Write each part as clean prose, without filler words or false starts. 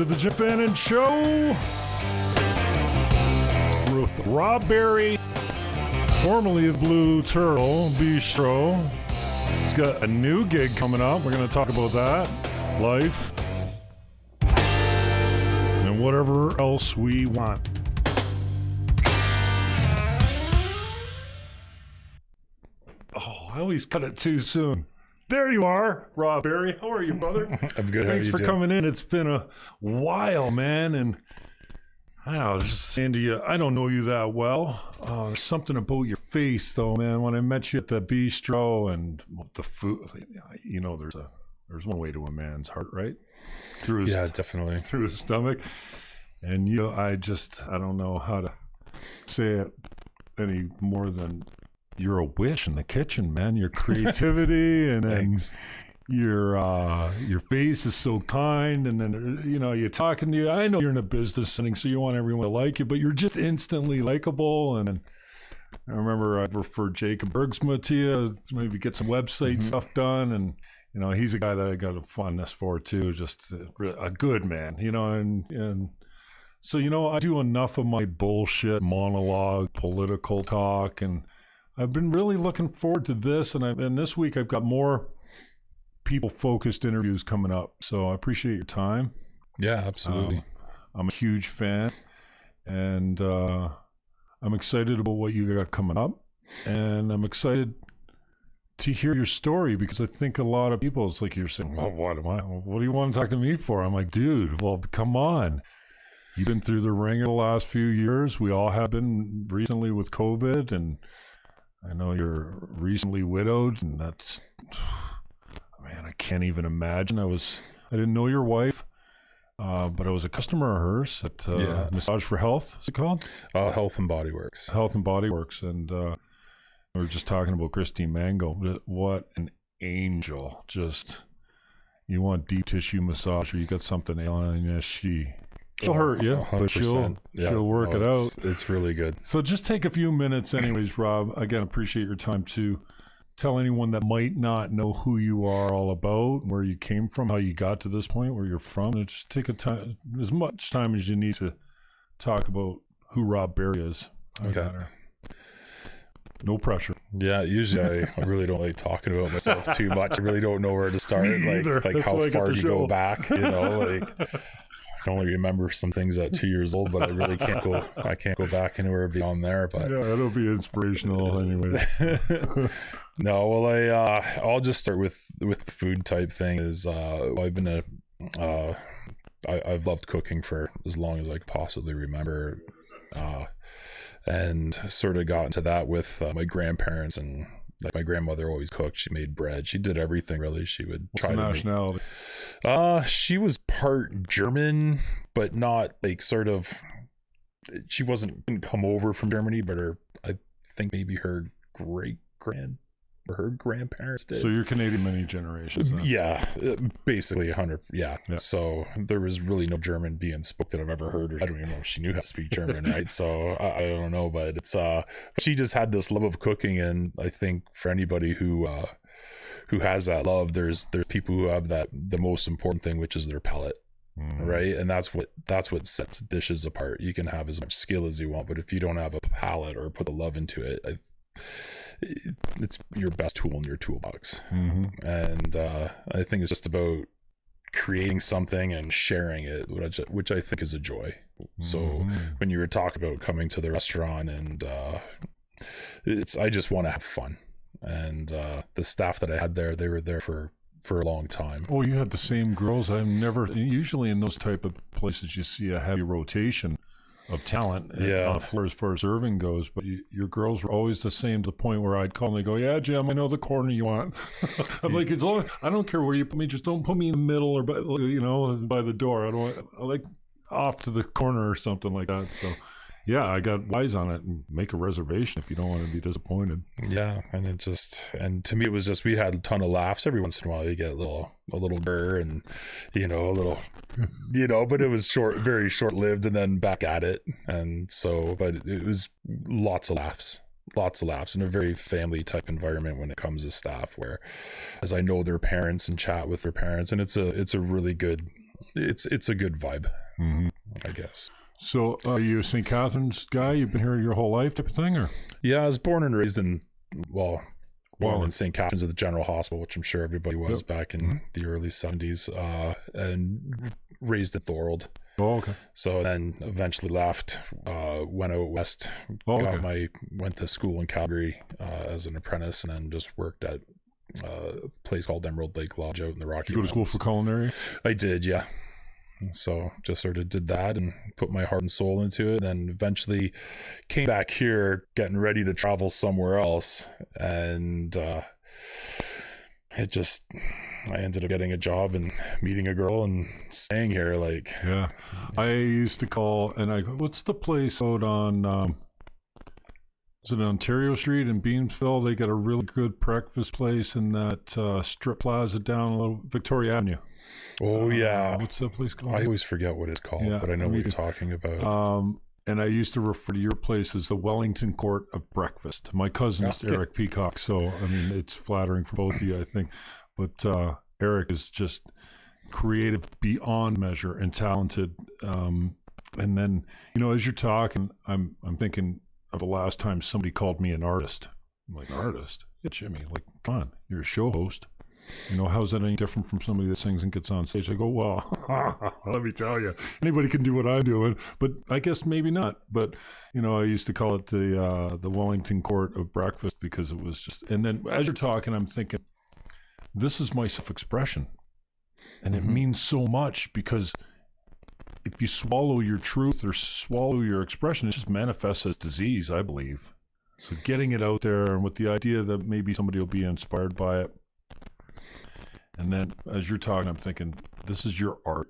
to the Jim Fannon Show with Rob Berry, formerly of Bleu Bistro. He's got a new gig coming up. We're going to talk about that, life, and whatever else we want. Oh, I always cut it too soon. There you are, Rob Berry. How are you, brother? I'm good. Thanks for coming in. It's been a while, man. And I was just saying to you, I don't know you that well. There's something about your face, though, man. When I met you at the bistro and the food, you know, there's one way to a man's heart, right? Definitely through his stomach. And I don't know how to say it any more than you're a wish in the kitchen, man. Your creativity and then your face is so kind, and then you're talking to you. I know you're in a business setting, so you want everyone to like you, but you're just instantly likable. And I remember I referred Jacob Bergsma to you, maybe get some website stuff done, and he's a guy that I got a fondness for too. Just a good man, and so I do enough of my bullshit monologue, political talk, and I've been really looking forward to this, and this week I've got more people-focused interviews coming up, so I appreciate your time. Yeah, absolutely. I'm a huge fan, and I'm excited about what you got coming up, and I'm excited to hear your story, because I think a lot of people, it's like you're saying, well, what do you want to talk to me for? I'm like, dude, well, come on. You've been through the ringer the last few years. We all have been recently with COVID, and I know you're recently widowed, and that's, man, I can't even imagine. I didn't know your wife, but I was a customer of hers at Massage for Health, is it called? Health and Body Works. Health and Body Works, and we were just talking about Christine Mango. What an angel. Just, you want deep tissue massage, or you got something ailing, she'll hurt you, 100%. but she'll work it out. It's really good. So just take a few minutes anyways, Rob. Again, appreciate your time to tell anyone that might not know who you are all about, where you came from, how you got to this point, where you're from. And just take as much time as you need to talk about who Rob Berry is. Okay. No pressure. Yeah, usually I really don't like talking about myself too much. I really don't know where to start. Like how far you go back, I only remember some things at 2 years old, but I really can't go back anywhere beyond there. But yeah, it'll be inspirational anyway. No, well, I'll just start with the food type thing. I've loved cooking for as long as I could possibly remember, and sort of got into that with my grandparents. And like, my grandmother always cooked. She made bread. She did everything, really. She would try to nationality? She was part German, but not like sort of. She didn't come over from Germany, but I think maybe her her grandparents did. So you're Canadian many generations, then. Yeah, basically 100. Yeah. So there was really no German being spoken that I've ever heard. I don't even know if she knew how to speak German, right? So I don't know, but it's she just had this love of cooking, and I think for anybody who has that love, there's people who have the most important thing, which is their palate. Right, and that's what sets dishes apart. You can have as much skill as you want, but if you don't have a palate or put the love into it, it's your best tool in your toolbox. And I think it's just about creating something and sharing it, which I think is a joy. So when you were talking about coming to the restaurant, and I just want to have fun, and the staff that I had there, they were there for a long time. Oh, you had the same girls? Usually in those type of places you see a heavy rotation of talent on the floor as far as serving goes, but your girls were always the same, to the point where I'd call and they go, yeah, Jim, I know the corner you want. I'm like, I don't care where you put me, just don't put me in the middle or by the door. I like off to the corner or something like that. So yeah, I got wise on it, and make a reservation if you don't want to be disappointed. Yeah, and to me it was just, we had a ton of laughs. Every once in a while you get a little burr, and a little but it was very short lived, and then back at it. And so, but it was lots of laughs in a very family type environment when it comes to staff, where as I know their parents and chat with their parents, and it's a really good it's a good vibe, I guess. So are you a St. Catharines guy? You've been here your whole life type of thing, or? Yeah, I was born and raised in, born in St. Catharines at the General Hospital, which I'm sure everybody was back in the early 70s, and raised in Thorold. Oh, okay. So then eventually left, went out west, went to school in Calgary as an apprentice, and then just worked at a place called Emerald Lake Lodge out in the Rocky Mountains. Did you go to school for culinary? I did, yeah. So just sort of did that and put my heart and soul into it, and then eventually came back here getting ready to travel somewhere else, and I ended up getting a job and meeting a girl and staying here. Like, yeah, I used to call, and what's the place out on is it Ontario Street in Beamsville? They got a really good breakfast place in that strip plaza down a little Victoria Avenue. Oh yeah, what's that place called? I always forget what it's called, but I know what you're talking about. And I used to refer to your place as the Wellington Court of Breakfast. My cousin is Eric Peacock, so I mean it's flattering for both of you, I think. But Eric is just creative beyond measure and talented. And then, you know, as you're talking, I'm thinking of the last time somebody called me an artist. I'm like, artist? Yeah, Jimmy, like, come on, you're a show host. You know, how's that any different from somebody that sings and gets on stage? I go, well, let me tell you, anybody can do what I'm doing, but I guess maybe not. But, you know, I used to call it the Wellington Court of Breakfast because it was just, and then as you're talking, I'm thinking, this is my self-expression. And it means so much because if you swallow your truth or swallow your expression, it just manifests as disease, I believe. So getting it out there and with the idea that maybe somebody will be inspired by it. And then as you're talking, I'm thinking, this is your art.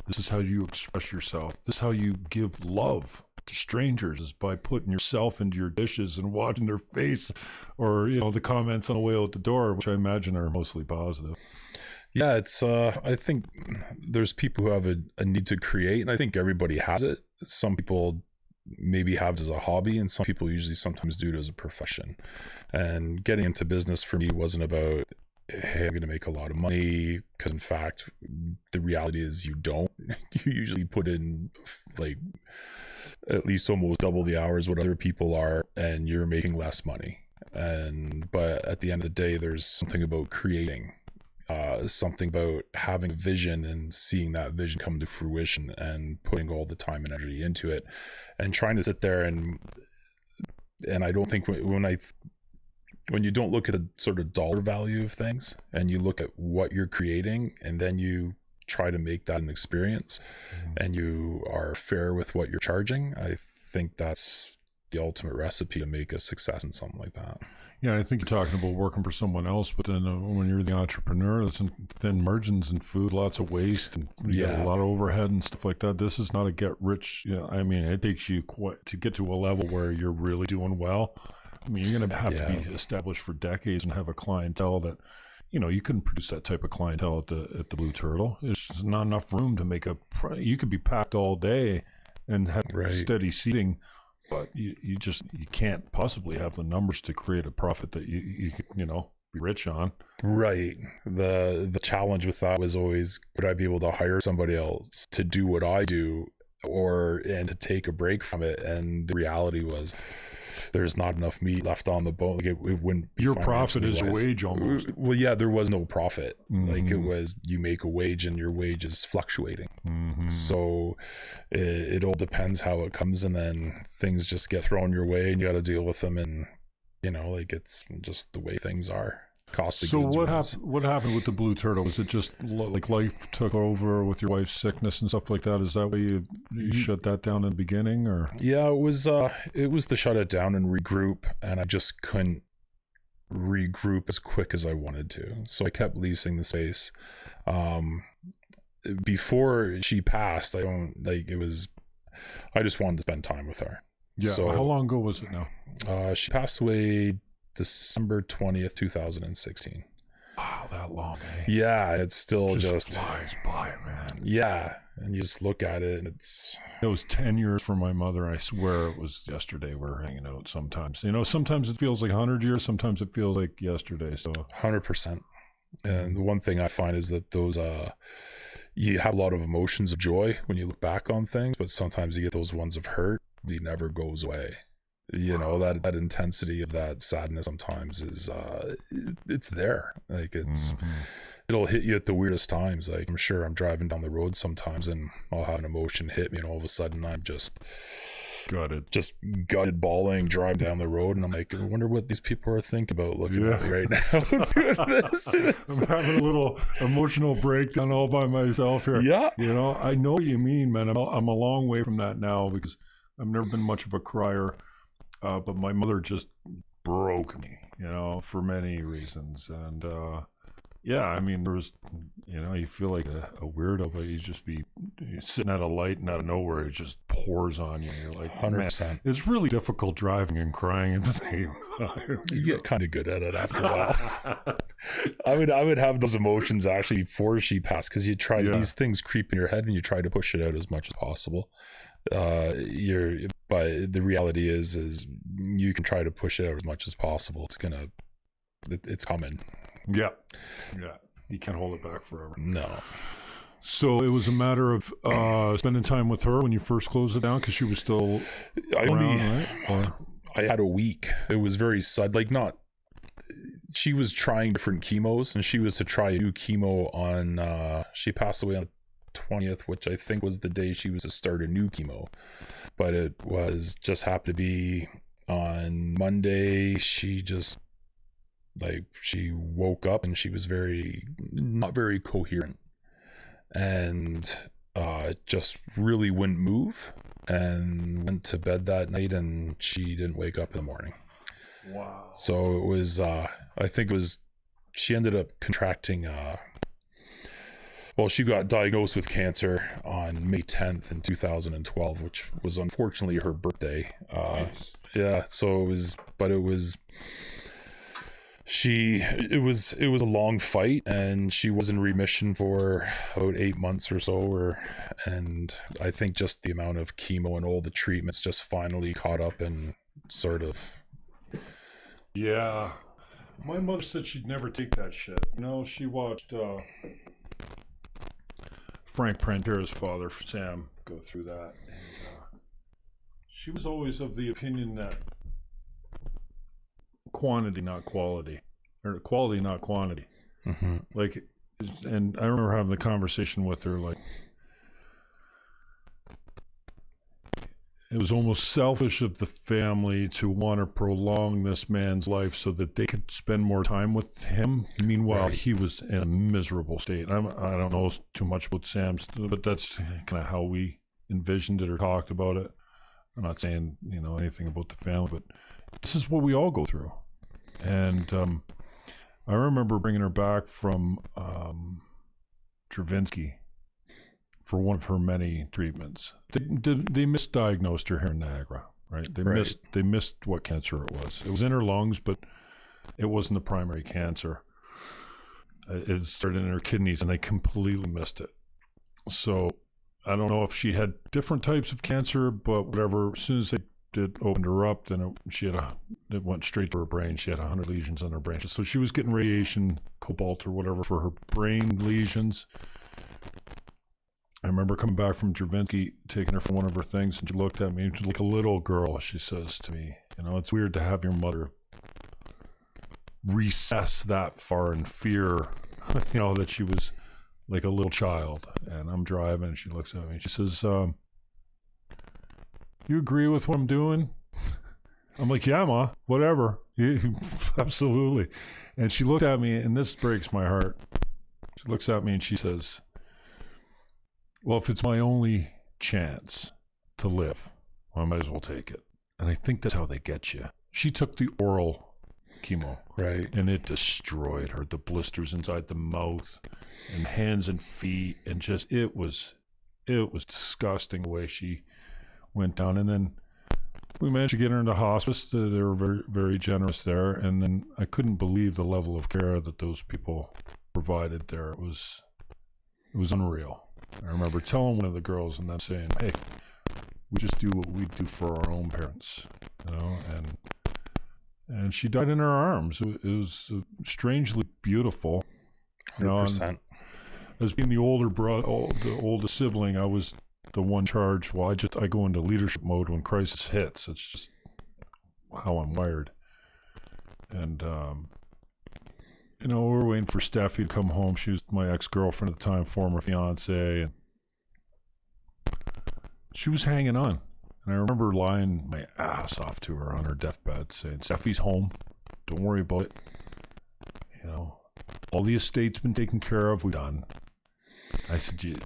This is how you express yourself. This is how you give love to strangers, is by putting yourself into your dishes and watching their face, or, you know, the comments on the way out the door, which I imagine are mostly positive. Yeah, it's I think there's people who have a need to create, and I think everybody has it. Some people maybe have it as a hobby, and some people usually sometimes do it as a profession. And getting into business for me wasn't about, hey, I'm going to make a lot of money, because in fact, the reality is you don't. You usually put in like at least almost double the hours what other people are, and you're making less money. But at the end of the day, there's something about creating, something about having a vision and seeing that vision come to fruition and putting all the time and energy into it, and trying to sit there and I don't think when you don't look at the sort of dollar value of things, and you look at what you're creating, and then you try to make that an experience, and you are fair with what you're charging, I think that's the ultimate recipe to make a success in something like that. Yeah, I think you're talking about working for someone else, but then when you're the entrepreneur, there's thin margins in food, lots of waste, and you got a lot of overhead and stuff like that. This is not a get rich. I mean, it takes you to get to a level where you're really doing well. I mean, you're going to have to be established for decades and have a clientele that, you know, you couldn't produce that type of clientele at the Blue Turtle. There's just not enough room to make you could be packed all day and have steady seating, but you can't possibly have the numbers to create a profit that you know, be rich on. Right. The challenge with that was always, would I be able to hire somebody else to do what I do, and to take a break from it? And the reality was, there's not enough meat left on the bone. Like it wouldn't be. Your profit is your wage almost. Well, yeah, there was no profit. Like it was, you make a wage and your wage is fluctuating. So it all depends how it comes, and then things just get thrown your way and you got to deal with them. And, you know, like it's just the way things are. Cost of goods. So what happened with the Blue Turtle? Was it just like life took over with your wife's sickness and stuff like that? Is that why you shut that down in the beginning, or? Yeah, it was to shut it down and regroup, and I just couldn't regroup as quick as I wanted to. So I kept leasing the space. Before she passed, I just wanted to spend time with her. Yeah. So how long ago was it now? She passed away December 20th, 2016. Wow, that long, eh? Yeah, it's still just flies by, man. Yeah, and you just look at it, and it was 10 years for my mother. I swear it was yesterday. We're hanging out sometimes. You know, sometimes it feels like 100 years, sometimes it feels like yesterday. So 100%. And the one thing I find is that those you have a lot of emotions of joy when you look back on things, but sometimes you get those ones of hurt. It never goes away. You know, that intensity of that sadness sometimes is it's there. Like it'll hit you at the weirdest times. Like I'm sure I'm driving down the road sometimes and I'll have an emotion hit me and all of a sudden I'm just gutted bawling driving down the road, and I'm like, I wonder what these people are thinking about looking at me right now. I'm having a little emotional breakdown all by myself here. Yeah, you know, I know what you mean, man. I'm a long way from that now because I've never been much of a crier, but my mother just broke me, you know, for many reasons. And yeah, I mean, there was, you know, you feel like a weirdo, but you're sitting at a light and out of nowhere it just pours on you. You're like, 100%. Man, it's really difficult driving and crying at the same time. You get kind of good at it after a while. I would have those emotions actually before she passed, because you try these things creep in your head and you try to push it out as much as possible. But the reality is you can try to push it out as much as possible. It's coming. Yeah. You can't hold it back forever. No. So it was a matter of spending time with her when you first closed it down, because she was still I had a week. It was very sudden. Like, not. She was trying different chemos, and she was to try a new chemo on. She passed away on the 20th, which I think was the day she was to start a new chemo. But it was just happened to be on Monday. She woke up and she was not very coherent, and just really wouldn't move, and went to bed that night and she didn't wake up in the morning. Wow. So it was she ended up contracting she got diagnosed with cancer on May 10th in 2012, which was unfortunately her birthday. Nice. Yeah, so it was a long fight, and she was in remission for about 8 months or so, and I think just the amount of chemo and all the treatments just finally caught up and sort of. Yeah, my mother said she'd never take that shit. You know, she watched Frank Prantera's father, Sam, go through that, and she was always of the opinion that quantity, not quality, or quality, not quantity. Mm-hmm. Like, and I remember having the conversation with her, like, it was almost selfish of the family to want to prolong this man's life so that they could spend more time with him. Meanwhile, he was in a miserable state. I don't know too much about Sam's, but that's kind of how we envisioned it or talked about it. I'm not saying, you know, anything about the family, but this is what we all go through. And I remember bringing her back from Travinsky for one of her many treatments. They misdiagnosed her here in Niagara, right? They missed what cancer it was. It was in her lungs, but it wasn't the primary cancer. It started in her kidneys, and they completely missed it. So I don't know if she had different types of cancer, but whatever. As soon as they opened her up, then it went straight to her brain. She had 100 lesions on her brain. So she was getting radiation, cobalt or whatever for her brain lesions. I remember coming back from Travinsky, taking her for one of her things, and she looked at me like a little girl. She says to me, you know, it's weird to have your mother recess that far in fear, you know, that she was like a little child. And I'm driving, and she looks at me and she says, you agree with what I'm doing? I'm like, yeah, Ma, whatever. Absolutely. And she looked at me, and this breaks my heart. She looks at me and she says, well, if it's my only chance to live, I might as well take it. And I think that's how they get you. She took the oral chemo. Right. And it destroyed her. The blisters inside the mouth and hands and feet. And just, it was disgusting the way she went down. And then we managed to get her into hospice. They were very, very generous there. And then I couldn't believe the level of care that those people provided there. It was unreal. I remember telling one of the girls and then saying, hey, we just do what we do for our own parents, you know, and she died in our arms. It was strangely beautiful, you know. as being the older brother, the oldest sibling, I was the one charged. Well, I go into leadership mode when crisis hits. It's just how I'm wired. And you know, we're waiting for Steffi to come home. She was my ex-girlfriend at the time, former fiance, and she was hanging on. And I remember lying my ass off to her on her deathbed, saying, "Steffi's home. Don't worry about it. You know, all the estate's been taken care of. We're done." I said, "You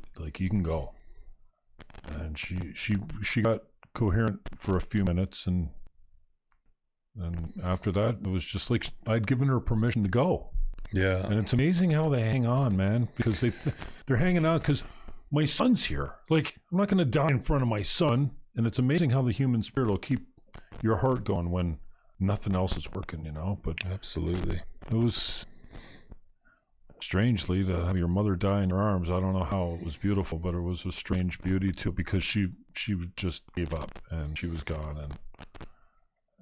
can go." And she got coherent for a few minutes, and after that, it was just like I'd given her permission to go. Yeah. And it's amazing how they hang on, man, because they're hanging on because my son's here. Like, I'm not going to die in front of my son. And it's amazing how the human spirit will keep your heart going when nothing else is working, you know? But absolutely. It was strangely to have your mother die in your arms. I don't know how it was beautiful, but it was a strange beauty to it because she just gave up and she was gone,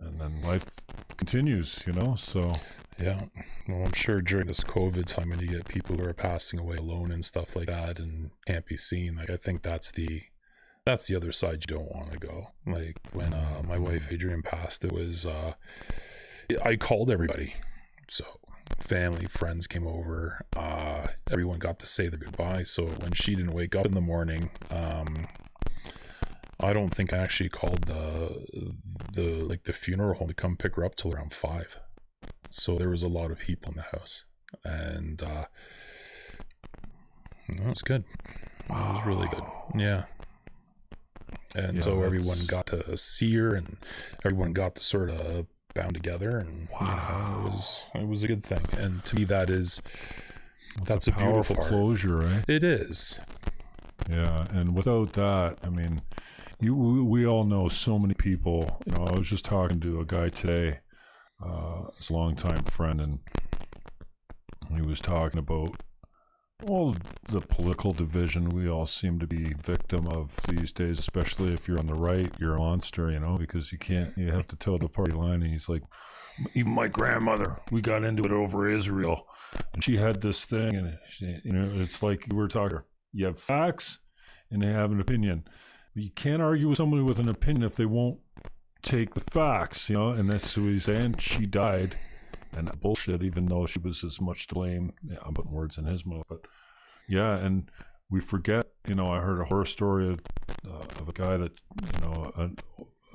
and then life continues, you know? So yeah. Well, I'm sure during this COVID time when you get people who are passing away alone and stuff like that and can't be seen, like I think that's the other side you don't want to go. Like when my wife Adrienne passed, it was I called everybody. So family, friends came over. Everyone got to say their goodbye. So when she didn't wake up in the morning, I don't think I actually called the funeral home to come pick her up till around 5. So there was a lot of people in the house, and it was good. It was really good. Yeah. And yeah, so everyone got to see her, and everyone got to sort of bound together, and you know, it was a good thing. And to me, that's a powerful beautiful closure, right? It is. Yeah, and without that, I mean, we all know so many people. You know, I was just talking to a guy today, it's a longtime friend, and he was talking about all the political division we all seem to be victim of these days, especially if you're on the right, you're a monster, you know, because you have to toe the party line. And he's like, even my grandmother, we got into it over Israel, and she had this thing, and you know, it's like we were talking, you have facts and they have an opinion. You can't argue with somebody with an opinion if they won't take the facts, you know, and that's what he's saying. She died, and bullshit, even though she was as much to blame. Yeah, I'm putting words in his mouth, but yeah, and we forget, you know, I heard a horror story of a guy that, you know,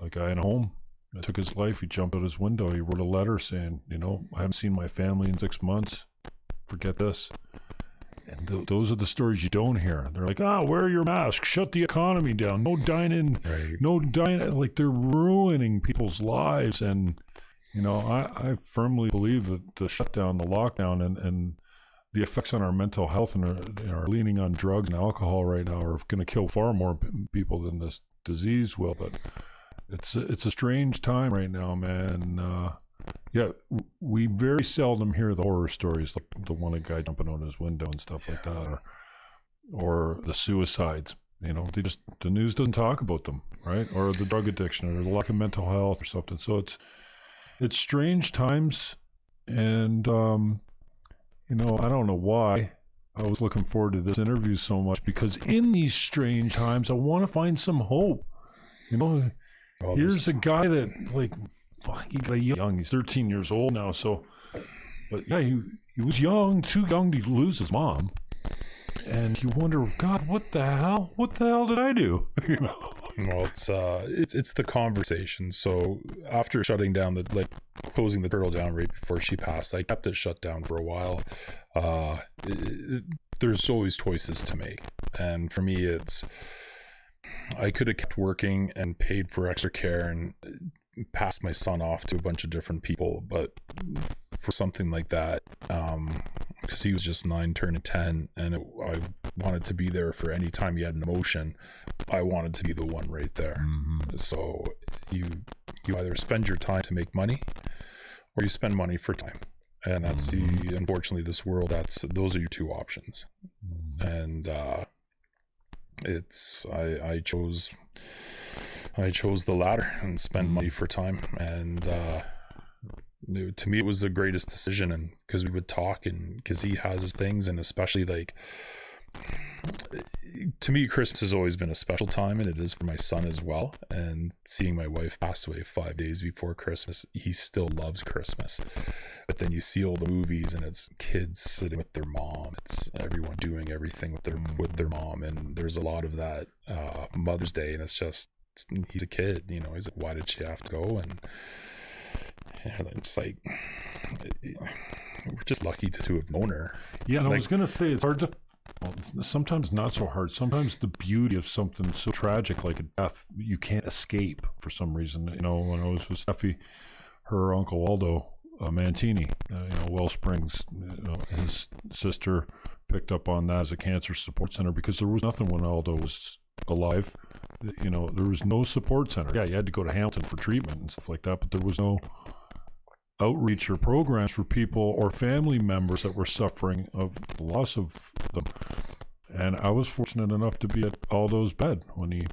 a guy in a home that took his life. He jumped out his window. He wrote a letter saying, you know, I haven't seen my family in 6 months. Forget this. And those are the stories you don't hear. They're like, wear your mask, shut the economy down, no dining, right. No dining. Like, they're ruining people's lives. And, you know, I firmly believe that the shutdown, the lockdown, and the effects on our mental health and our leaning on drugs and alcohol right now are going to kill far more people than this disease will. But it's a strange time right now, man. Yeah, we very seldom hear the horror stories, like the one, a guy jumping out his window and stuff like that, or the suicides. You know, the news doesn't talk about them, right? Or the drug addiction, or the lack of mental health, or something. So it's strange times, and you know, I don't know why I was looking forward to this interview so much, because in these strange times, I want to find some hope. You know, here's a guy that, like, he got young. He's 13 years old now. So, but yeah, he was young, too young to lose his mom. And you wonder, God, what the hell? What the hell did I do? You know? Well, it's the conversation. So after shutting down closing the turtle down right before she passed, I kept it shut down for a while. There's always choices to make, and for me, I could have kept working and paid for extra care and passed my son off to a bunch of different people, but for something like that, because he was just 9 turning 10, and I wanted to be there for any time he had an emotion. I wanted to be the one right there. Mm-hmm. So you either spend your time to make money, or you spend money for time, and that's unfortunately this world. Those are your two options, and I chose the latter and spend money for time, and to me it was the greatest decision. And because we would talk, and because he has his things, and especially like to me, Christmas has always been a special time, and it is for my son as well. And seeing my wife pass away 5 days before Christmas, he still loves Christmas. But then you see all the movies, and it's kids sitting with their mom. It's everyone doing everything with their mom, and there's a lot of that Mother's Day, and it's just, he's a kid, you know. He's like, why did she have to go? And it's like, we're just lucky to have known her. Yeah, and I was gonna say, it's hard to. Well, it's sometimes not so hard. Sometimes the beauty of something so tragic like a death, you can't escape for some reason. You know, when I was with Steffi, her uncle Aldo Mantini, Wellsprings, his sister picked up on that as a cancer support center, because there was nothing when Aldo was alive. You know, there was no support center. Yeah, you had to go to Hamilton for treatment and stuff like that, but there was no outreach or programs for people or family members that were suffering of the loss of them. And I was fortunate enough to be at Aldo's bed when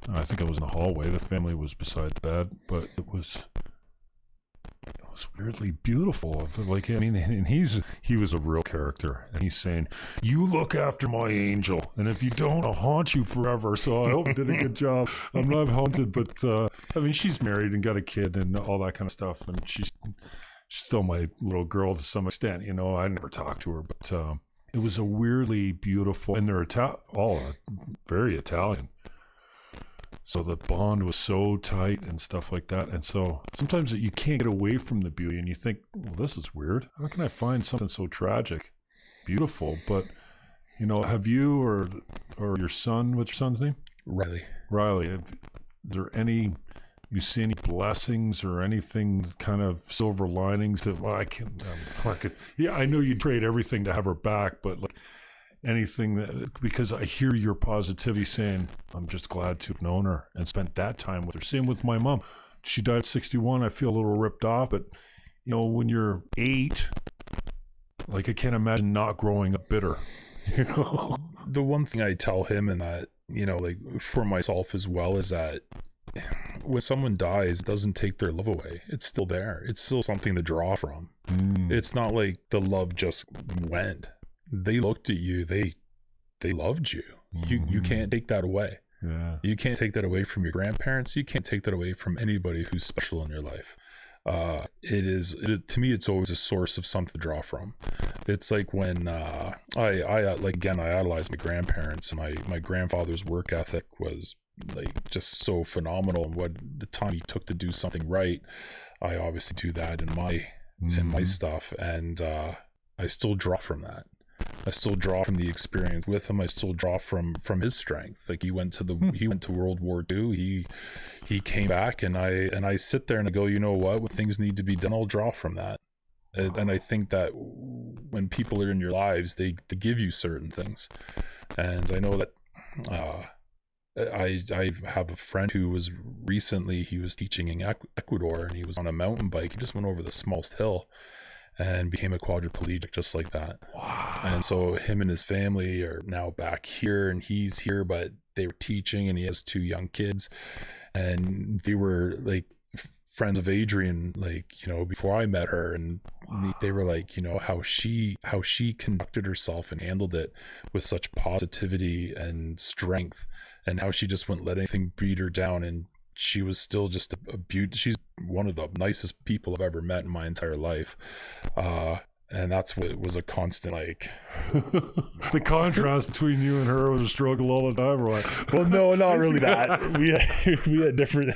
I think I was in the hallway. The family was beside the bed, but it was weirdly beautiful. Like, I mean, and he was a real character, and he's saying, "You look after my angel, and if you don't, I'll haunt you forever." So I hope I did a good job. I'm not haunted, but I mean, she's married and got a kid and all that kind of stuff, and she's still my little girl to some extent. You know, I never talked to her, but it was a weirdly beautiful, and they're all very Italian. So the bond was so tight and stuff like that. And so sometimes you can't get away from the beauty, and you think, well, this is weird. How can I find something so tragic beautiful? But, you know, have you or your son, what's your son's name? Riley. You see any blessings or anything kind of silver linings that, well, I know you'd trade everything to have her back, but like, anything that, because I hear your positivity saying, I'm just glad to have known her and spent that time with her. Same with my mom. She died at 61. I feel a little ripped off, but you know, when you're 8, like, I can't imagine not growing up bitter. You know, the one thing I tell him, and that, you know, like for myself as well, is that when someone dies, it doesn't take their love away. It's still there. It's still something to draw from. It's not like the love just went. They looked at you, they loved you. You can't take that away. Yeah. You can't take that away from your grandparents. You can't take that away from anybody who's special in your life. To me, it's always a source of something to draw from. It's like when I idolized my grandparents, and my grandfather's work ethic was like just so phenomenal, and what the time he took to do something right. I obviously do that in my stuff, and I still draw from that. I still draw from the experience with him. I still draw from his strength. Like, he went to World War II. He came back, and I sit there and I go, you know what? When things need to be done, I'll draw from that. And I think that when people are in your lives, they give you certain things. And I know that I have a friend who was teaching in Ecuador, and he was on a mountain bike. He just went over the smallest hill and became a quadriplegic just like that. Wow. And so him and his family are now back here, and he's here, but they were teaching, and he has 2 young kids, and they were like friends of Adrian, like, you know, before I met her, and they were like, you know, how she conducted herself and handled it with such positivity and strength, and how she just wouldn't let anything beat her down, and she was still just a beauty. She's one of the nicest people I've ever met in my entire life. And that's what was a constant, like, the contrast between you and her was a struggle all the time, right? Well, no, not really that. We had different,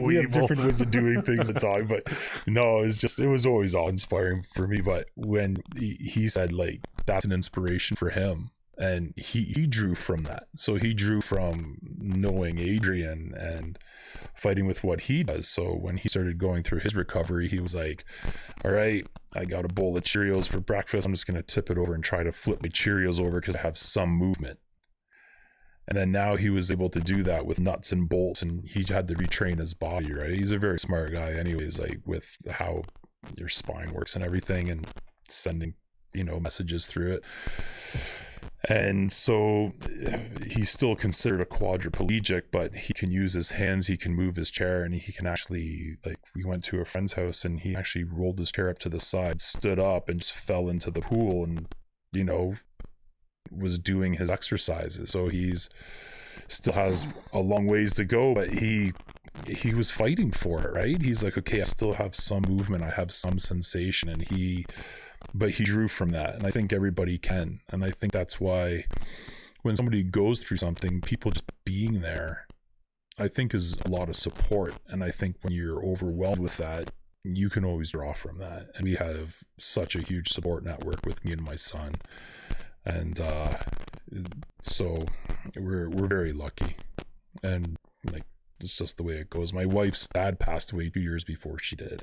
we had different ways of doing things at the time, but no, it was always awe-inspiring for me. But when he said, like, that's an inspiration for him, and he drew from that. So he drew from knowing Adrian and fighting with what he does. So when he started going through his recovery, he was like, all right, I got a bowl of Cheerios for breakfast. I'm just going to tip it over and try to flip my Cheerios over because I have some movement. And then now he was able to do that with nuts and bolts, and he had to retrain his body, right? He's a very smart guy anyways, like with how your spine works and everything, and sending, you know, messages through it. And so he's still considered a quadriplegic, but he can use his hands, he can move his chair, and he can actually, like, we went to a friend's house and he actually rolled his chair up to the side, stood up, and just fell into the pool, and, you know, was doing his exercises. So he's still has a long ways to go, but he was fighting for it, right? He's like, okay, I still have some movement, I have some sensation, but he drew from that. And I think everybody can. And I think that's why when somebody goes through something, people just being there, I think, is a lot of support. And I think when you're overwhelmed with that, you can always draw from that. And we have such a huge support network with me and my son. And so we're very lucky. And like, it's just the way it goes. My wife's dad passed away 2 years before she did.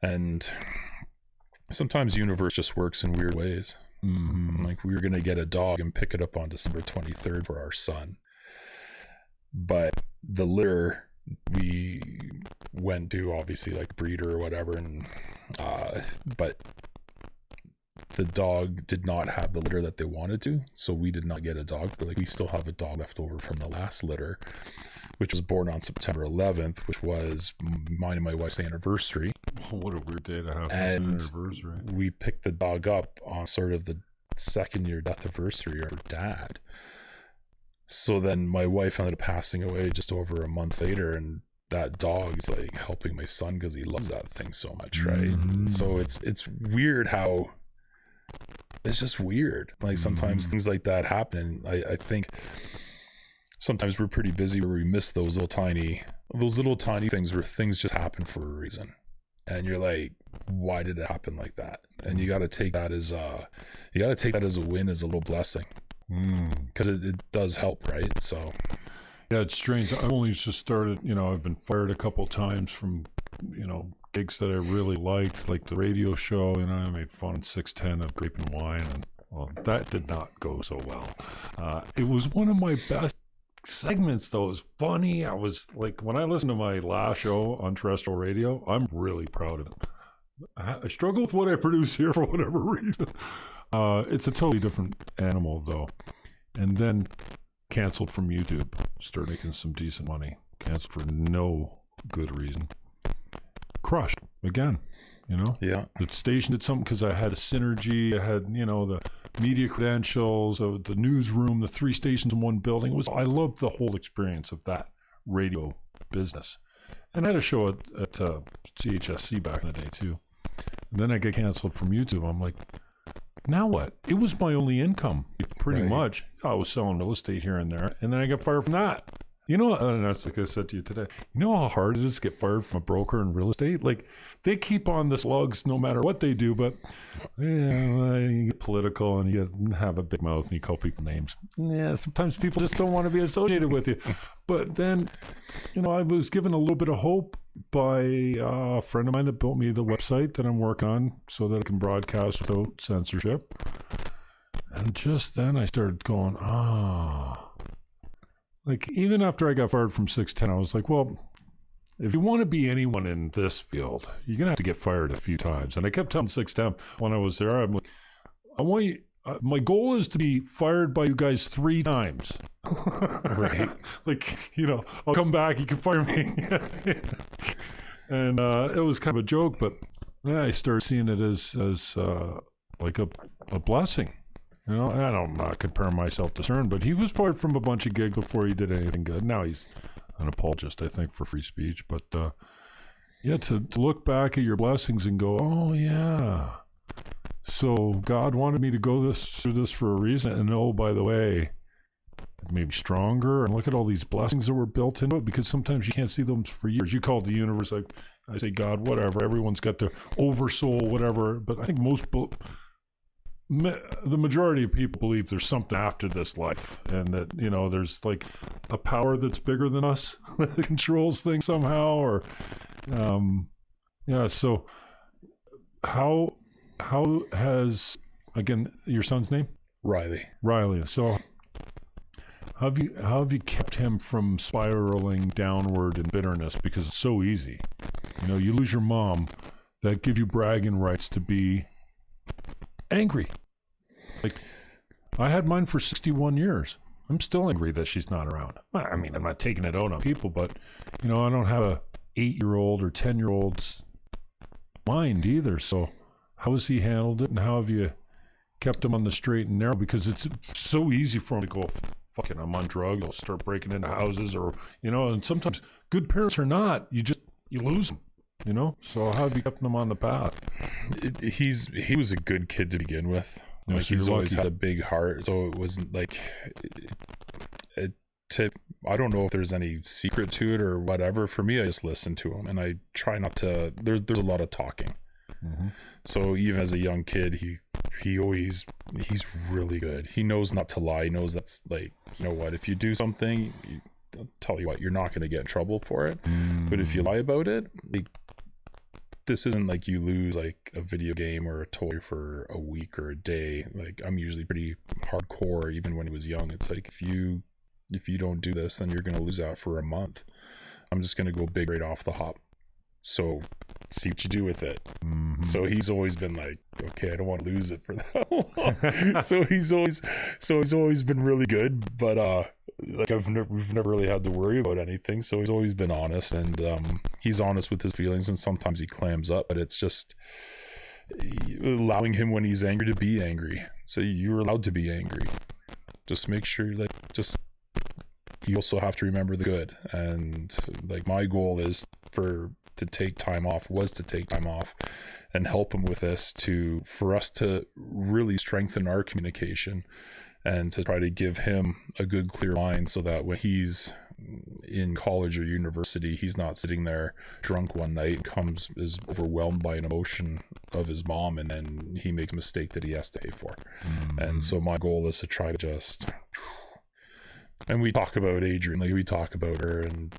And sometimes the universe just works in weird ways. Mm-hmm. Like, we were going to get a dog and pick it up on December 23rd for our son. But the litter, we went to obviously like breeder or whatever, and but the dog did not have the litter that they wanted to, so we did not get a dog. But like, we still have a dog left over from the last litter, which was born on September 11th, which was mine and my wife's anniversary. Oh, what a weird day to have and an anniversary. We picked the dog up on sort of the 2nd-year death anniversary of her dad. So then my wife ended up passing away just over a month later, and that dog is like helping my son because he loves that thing so much, right? Mm-hmm. So it's weird how it's just weird. Like, sometimes things like that happen. And I think sometimes we're pretty busy where we miss those little tiny things where things just happen for a reason. And you're like, why did it happen like that? And you got to take that as a win, as a little blessing. Because it does help, right? So yeah, it's strange. I've only just started, I've been fired a couple times from, gigs that I really liked, like the radio show, I made fun in 610 of Grape and Wine, and well, that did not go so well. It was one of my best segments, though. It was funny. I was like, when I listened to my last show on terrestrial radio, I'm really proud of it. I struggle with what I produce here for whatever reason. It's a totally different animal, though. And then canceled from YouTube. Started making some decent money. Canceled for no good reason. Crushed again, Yeah. The station did something because I had a synergy. I had, the media credentials, the newsroom, the 3 stations in one building. I loved the whole experience of that radio business. And I had a show at CHSC back in the day, too. And then I get canceled from YouTube. I'm like, now what? It was my only income, pretty much. I was selling real estate here and there, and then I got fired from that. And that's like I said to you today. You know how hard it is to get fired from a broker in real estate? Like, they keep on the slugs no matter what they do, but you get political and you have a big mouth and you call people names. Yeah, sometimes people just don't want to be associated with you. But then, I was given a little bit of hope by a friend of mine that built me the website that I'm working on so that I can broadcast without censorship. And just then I started going, like, even after I got fired from 610, I was like, well, if you want to be anyone in this field, you're going to have to get fired a few times. And I kept telling 610 when I was there, I'm like, I want you, my goal is to be fired by you guys 3 times. Right? Like, I'll come back, you can fire me. And it was kind of a joke, but I started seeing it as like a blessing. I'm not comparing myself to CERN, but he was fired from a bunch of gigs before he did anything good. Now he's an apologist, I think, for free speech. But to look back at your blessings and go, oh yeah, so God wanted me to go through this for a reason. And oh, by the way, it made me stronger. And look at all these blessings that were built into it, because sometimes you can't see them for years. You call it the universe. I say God, whatever. Everyone's got their oversoul, whatever. But I think the majority of people believe there's something after this life, and that there's like a power that's bigger than us that controls things somehow, or so how has, again, your son's name? Riley. So how have you kept him from spiraling downward in bitterness? Because it's so easy. You lose your mom, that give you bragging rights to be angry. Like, I had mine for 61 years. I'm still angry that she's not around. I mean, I'm not taking it out on people, but I don't have a 8-year-old or 10-year-old's mind either. So how has he handled it, and how have you kept him on the straight and narrow, because it's so easy for him to go, fuck it, I'm on drugs, I'll start breaking into houses, or, and sometimes good parents are not, you lose them, so how have you kept him on the path? He was a good kid to begin with. Like, so he's always lucky. had a big heart, so it wasn't like I don't know if there's any secret to it or whatever. For me, I just listen to him, and I try not to. There's a lot of talking. Mm-hmm. So even as a young kid, he's really good. He knows not to lie. He knows that's like, what, if you do something, I'll tell you what, you're not going to get in trouble for it. But if you lie about it, like, this isn't like you lose like a video game or a toy for a week or a day. Like, I'm usually pretty hardcore. Even when he was young, it's like, if you don't do this, then you're going to lose out for a month. I'm just going to go big right off the hop. So see what you do with it. Mm-hmm. So he's always been like, okay, I don't want to lose it for that long. so he's always been really good, but like we've never really had to worry about anything. So he's always been honest, and he's honest with his feelings, and sometimes he clams up, but it's just allowing him when he's angry to be angry. So you're allowed to be angry. Just make sure you also have to remember the good. And like, my goal is to take time off and help him with this, for us to really strengthen our communication, and to try to give him a good, clear mind, so that when he's in college or university, he's not sitting there drunk one night and is overwhelmed by an emotion of his mom, and then he makes a mistake that he has to pay for. Mm-hmm. And so my goal is to try to just... And we talk about Adrian, like, we talk about her in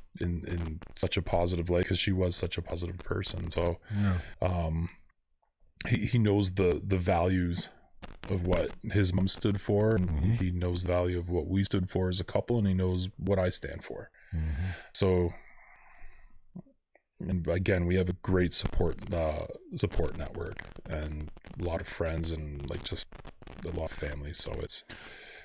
such a positive light, because she was such a positive person. So he knows the values of what his mom stood for, and mm-hmm. he knows the value of what we stood for as a couple, and he knows what I stand for. Mm-hmm. So, and again, we have a great support network, and a lot of friends, and like, just a lot of family. So it's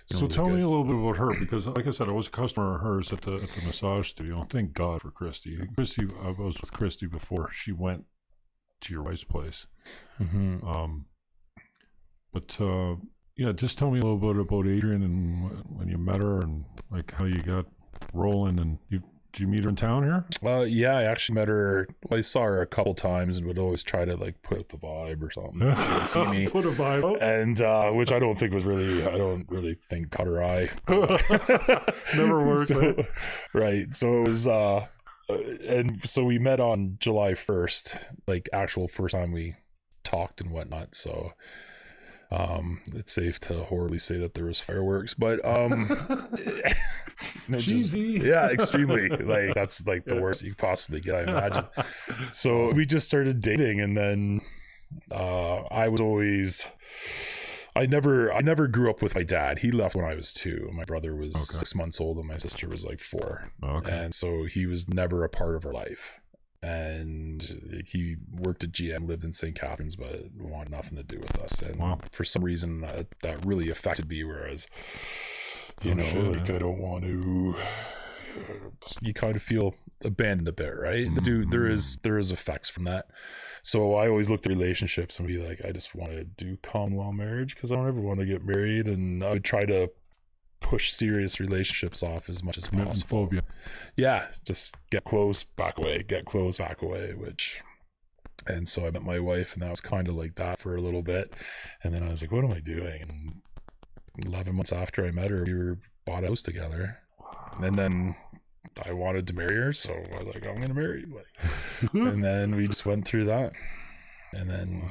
so really tell me a little bit about her, because like I said, I was a customer of hers at the massage studio. Thank God for Christy. I was with Christy before she went to your wife's place. Mm-hmm. But just tell me a little bit about Adrian, and when you met her, and like how you got rolling. And did you meet her in town here? Yeah, I actually met her. Well, I saw her a couple times, and would always try to like put up the vibe or something. She would see me, put a vibe out. And which I don't really think caught her eye. Never worked. Right. So it was and so we met on July 1st, like actual first time we talked and whatnot. So it's safe to horribly say that there was fireworks, but yeah, extremely, like, that's like the worst you could possibly get, I imagine. So we just started dating, and then I never grew up with my dad. He left when I was 2. My brother was 6 months old, and my sister was like 4. And so he was never a part of our life. And he worked at GM, lived in St. Catharines, but wanted nothing to do with us. And for some reason, that really affected me. Whereas, like, I don't want to. You kind of feel abandoned a bit, right? Mm-hmm. There is effects from that. So I always looked at relationships and be like, I just want to do common law marriage, because I don't ever want to get married, and I would try to push serious relationships off as much as possible. Phobia. Yeah, just get close, back away, get close, back away, and so I met my wife, and that was kind of like that for a little bit. And then I was like, what am I doing? And 11 months after I met her, we bought a house together. And then I wanted to marry her, so I was like, I'm gonna marry you. And then we just went through that. And then,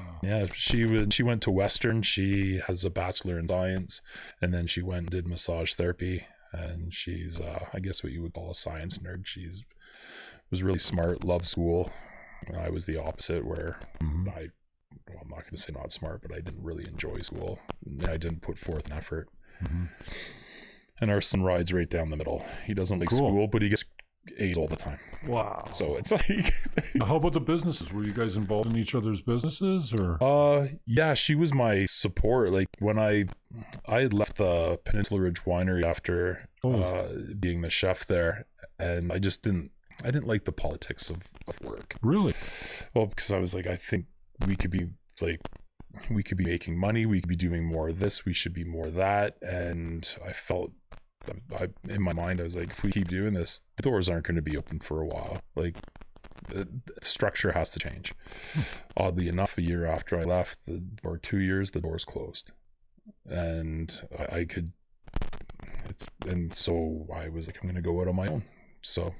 she went to Western. She has a bachelor in science, and then she went and did massage therapy. And she's, I guess what you would call a science nerd. Was really smart, loved school. I was the opposite, where I'm not going to say not smart, but I didn't really enjoy school. I didn't put forth an effort. Mm-hmm. And our son rides right down the middle. He doesn't like school, but he gets A's all the time. Wow. So it's like... How about the businesses? Were you guys involved in each other's businesses, or? Yeah, she was my support. Like, when I had left the Peninsula Ridge Winery after being the chef there, and I didn't like the politics of work. Really? Well, because I was like, I think we could be like we could be making money. We could be doing more of this. We should be more of that. And I felt, in my mind, I was like, if we keep doing this, the doors aren't going to be open for a while. Like, the structure has to change. Oddly enough, a year after I left, or 2 years, the doors closed. And and so I was like, I'm going to go out on my own. So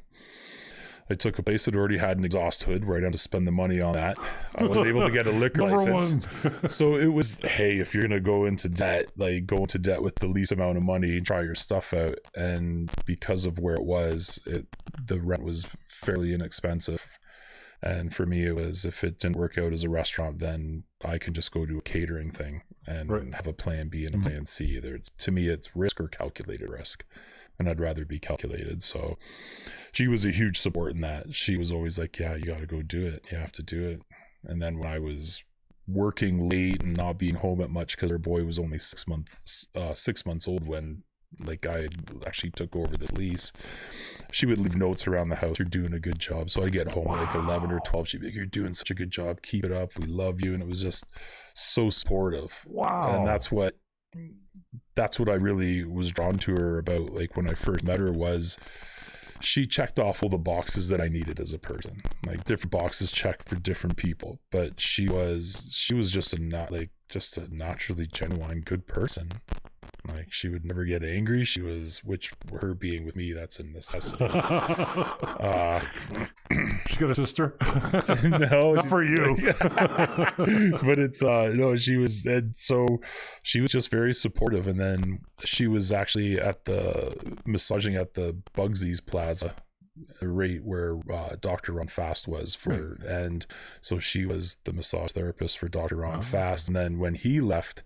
I took a place that already had an exhaust hood where I didn't have to spend the money on that. I wasn't able to get a liquor license. So it was, hey, if you're going to go into debt, like go into debt with the least amount of money, try your stuff out. And because of where it was, the rent was fairly inexpensive. And for me, it was, if it didn't work out as a restaurant, then I can just go to a catering thing and have a plan B and a plan C. To me, it's risk or calculated risk. And I'd rather be calculated. So she was a huge support in that. She was always like, yeah, you got to go do it. You have to do it. And then when I was working late and not being home at much because her boy was only 6 months old when like I actually took over this lease, she would leave notes around the house, you're doing a good job. So I'd get home at like 11 or 12. She'd be like, you're doing such a good job. Keep it up. We love you. And it was just so supportive. Wow. And that's what I really was drawn to her about, like when I first met her, was she checked off all the boxes that I needed as a person, like different boxes checked for different people. But she was just a naturally genuine good person. Like she would never get angry. Which her being with me, that's a necessity. She got a sister? No, not for you. But it's no, she was just very supportive. And then she was actually massaging at the Bugsy's Plaza, right where Dr. Ron Fast was and so she was the massage therapist for Dr. Ron Fast. And then when he left,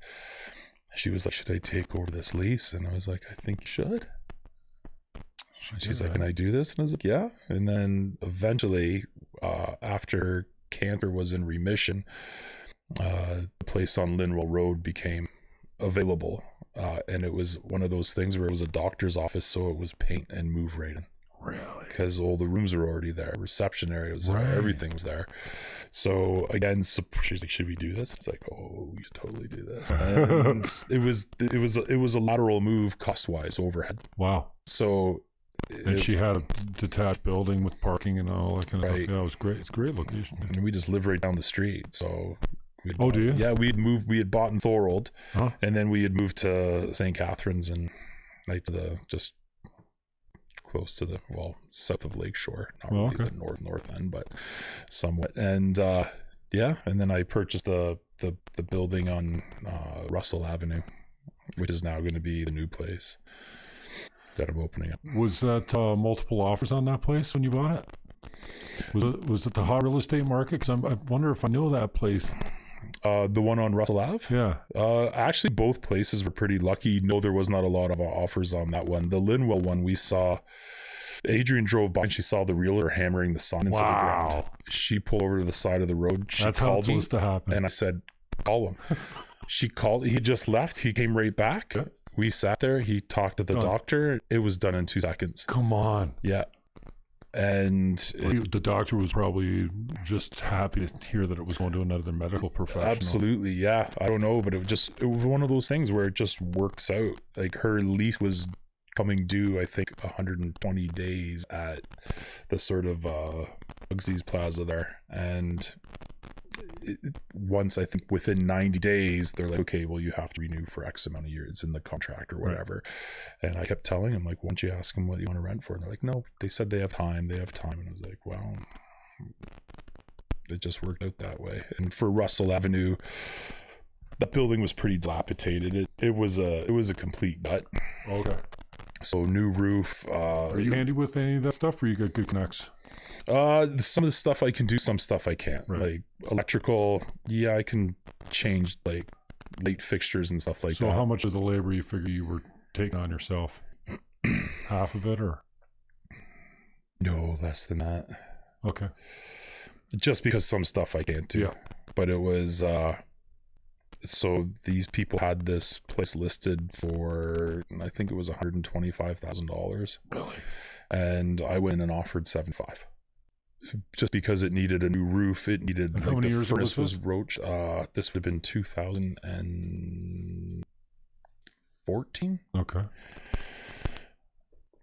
she was like, should I take over this lease? And I was like, I think you should. She's like, can I do this? And I was like, yeah. And then eventually, after cancer was in remission, the place on Linwell Road became available. And it was one of those things where it was a doctor's office, so it was paint and move right in. Really? Because all the rooms were already there. Reception area was there. Everything's there. So again, she's like, should we do this? It's like, oh, we should totally do this. And it was a lateral move cost-wise overhead. Wow. So and she had a detached building with parking and all that kind of stuff. Yeah, it was great. It's a great location. And we just live right down the street. So do you? Yeah, we had bought in Thorold, and then we had moved to St. Catharines and right to just close to the south of Lakeshore, not really the north end, but somewhat. And and then I purchased the building on Russell Avenue, which is now going to be the new place that I'm opening up. Was that multiple offers on that place when you bought it? Was it the hot real estate market? Because I wonder if I know that place. The one on Russell Ave? Yeah. Actually, both places were pretty lucky. No, there was not a lot of offers on that one. The Linwell one, we saw, Adrian drove by and she saw the realtor hammering the sign into the ground. She pulled over to the side of the road. That's how it's supposed to happen. And I said, call him. She called. He just left. He came right back. Yeah. We sat there. He talked to the doctor. It was done in 2 seconds. Come on. Yeah. And the doctor was probably just happy to hear that it was going to another medical professional. Absolutely, yeah. I don't know, but it was one of those things where it just works out. Like her lease was coming due, I think 120 days at the sort of Bugsy's Plaza there, and once I think within 90 days they're like, okay, well you have to renew for X amount of years, it's in the contract or whatever. And I kept telling him, like, why don't you ask them what you want to rent for? And they're like, no, they said they have time. And I was like, well, it just worked out that way. And for Russell Avenue, that building was pretty dilapidated. It was a complete gut. Okay. So new roof. Are you handy with any of that stuff, or you got good connects? Some of the stuff I can do, some stuff I can't. Right. Like electrical, I can change like light fixtures and stuff like that. So how much of the labor you figure you were taking on yourself? Half of it, or? No, less than that. Okay. Just because some stuff I can't do. Yeah. But it was, so these people had this place listed for, I think it was $125,000. Really? And I went and offered $75,000. just because it needed a new roof. It needed, and how many years furnace was roached. This would have been 2014. Okay.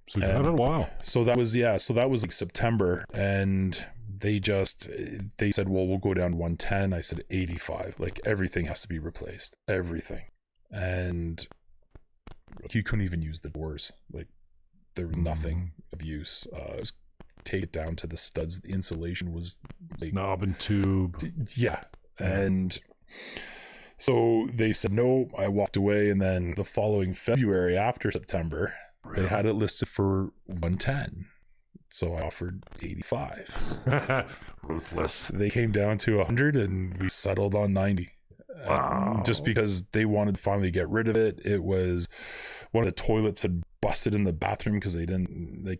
So you had it a while. So that was like September, and they said, well, we'll go down to 110. I said 85. Like, everything has to be replaced. Everything. And you couldn't even use the doors. Like, there was nothing of use. Just take it down to the studs. The insulation was like knob and tube. Yeah. And so they said no. I walked away, and then the following February, after September, they had it listed for 110. So I offered 85. Ruthless. They came down to 100, and we settled on 90. Wow. Just because they wanted to finally get rid of it. It was one of the toilets had busted in the bathroom because they didn't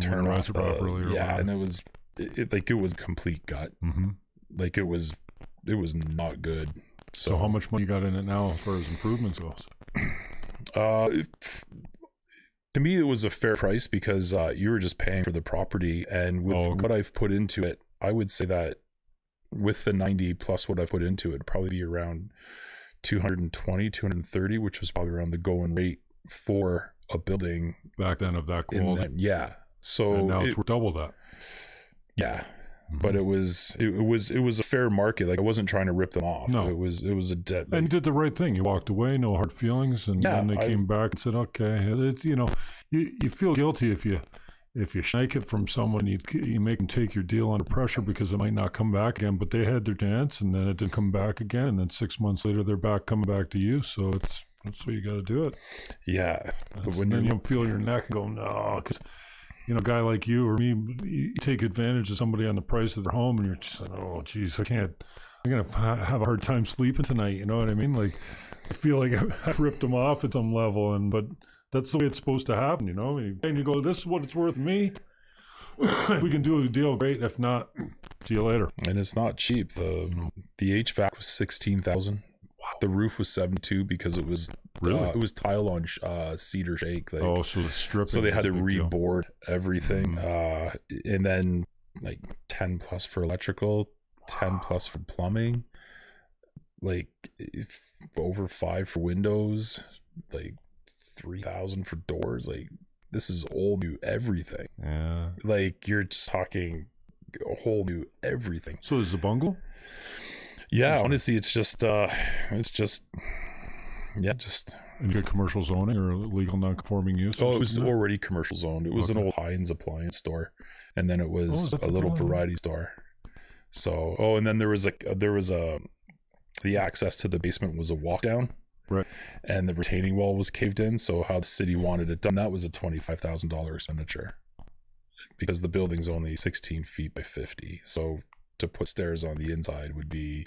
turn off properly. And it was a complete gut. Mm-hmm. Like, it was not good. So how much money you got in it now as far as improvements goes? To me, it was a fair price because you were just paying for the property, and with what I've put into it, I would say that with the 90 plus what I've put into it, it'd probably be around 220, 230, which was probably around the going rate for a building back then of that quality. So and now it's double that. Yeah. Mm-hmm. But it was a fair market. Like, I wasn't trying to rip them off. No, it was a debt. And you did the right thing. You walked away, no hard feelings, and then they came back and said, "Okay." You feel guilty if you snake it from someone. You make them take your deal under pressure because it might not come back again. But they had their chance, and then it didn't come back again. And then 6 months later, they're coming back to you. So that's the way you got to do it. Yeah, but when you don't feel your neck and go, no, because. A guy like you or me, you take advantage of somebody on the price of their home, and you're just like, oh, geez, I'm going to have a hard time sleeping tonight. You know what I mean? Like, I feel like I've ripped them off at some level, but that's the way it's supposed to happen, And you go, this is what it's worth me. If we can do a deal, great. If not, see you later. And it's not cheap. The HVAC was $16,000. The roof was 72 because it was it was tile on cedar shake. Like, so the stripping. So they had to reboard everything, and then like 10 plus for electrical, 10 plus for plumbing, like over 5 for windows, like 3,000 for doors. Like, this is all new everything. Yeah, like, you're just talking a whole new everything. So is the bungalow? Yeah, honestly, it's just. And you got commercial zoning or legal non-conforming use? Oh, it was already commercial zoned. It was an old Heinz appliance store, and then it was a little variety store. So, and then there was the access to the basement was a walk down, right? And the retaining wall was caved in. So how the city wanted it done, that was a $25,000 expenditure, because the building's only 16 feet by 50. So to put stairs on the inside would be,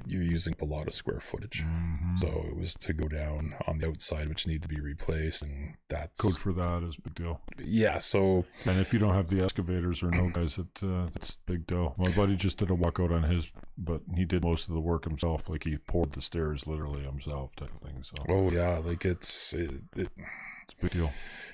you're using a lot of square footage. Mm-hmm. So it was to go down on the outside, which needed to be replaced, and that's code for that is a big deal. Yeah. So, and if you don't have the excavators or no guys, that's big deal. My buddy just did a walkout on his, but he did most of the work himself. Like, he poured the stairs literally himself, type of thing. So like it's a big deal.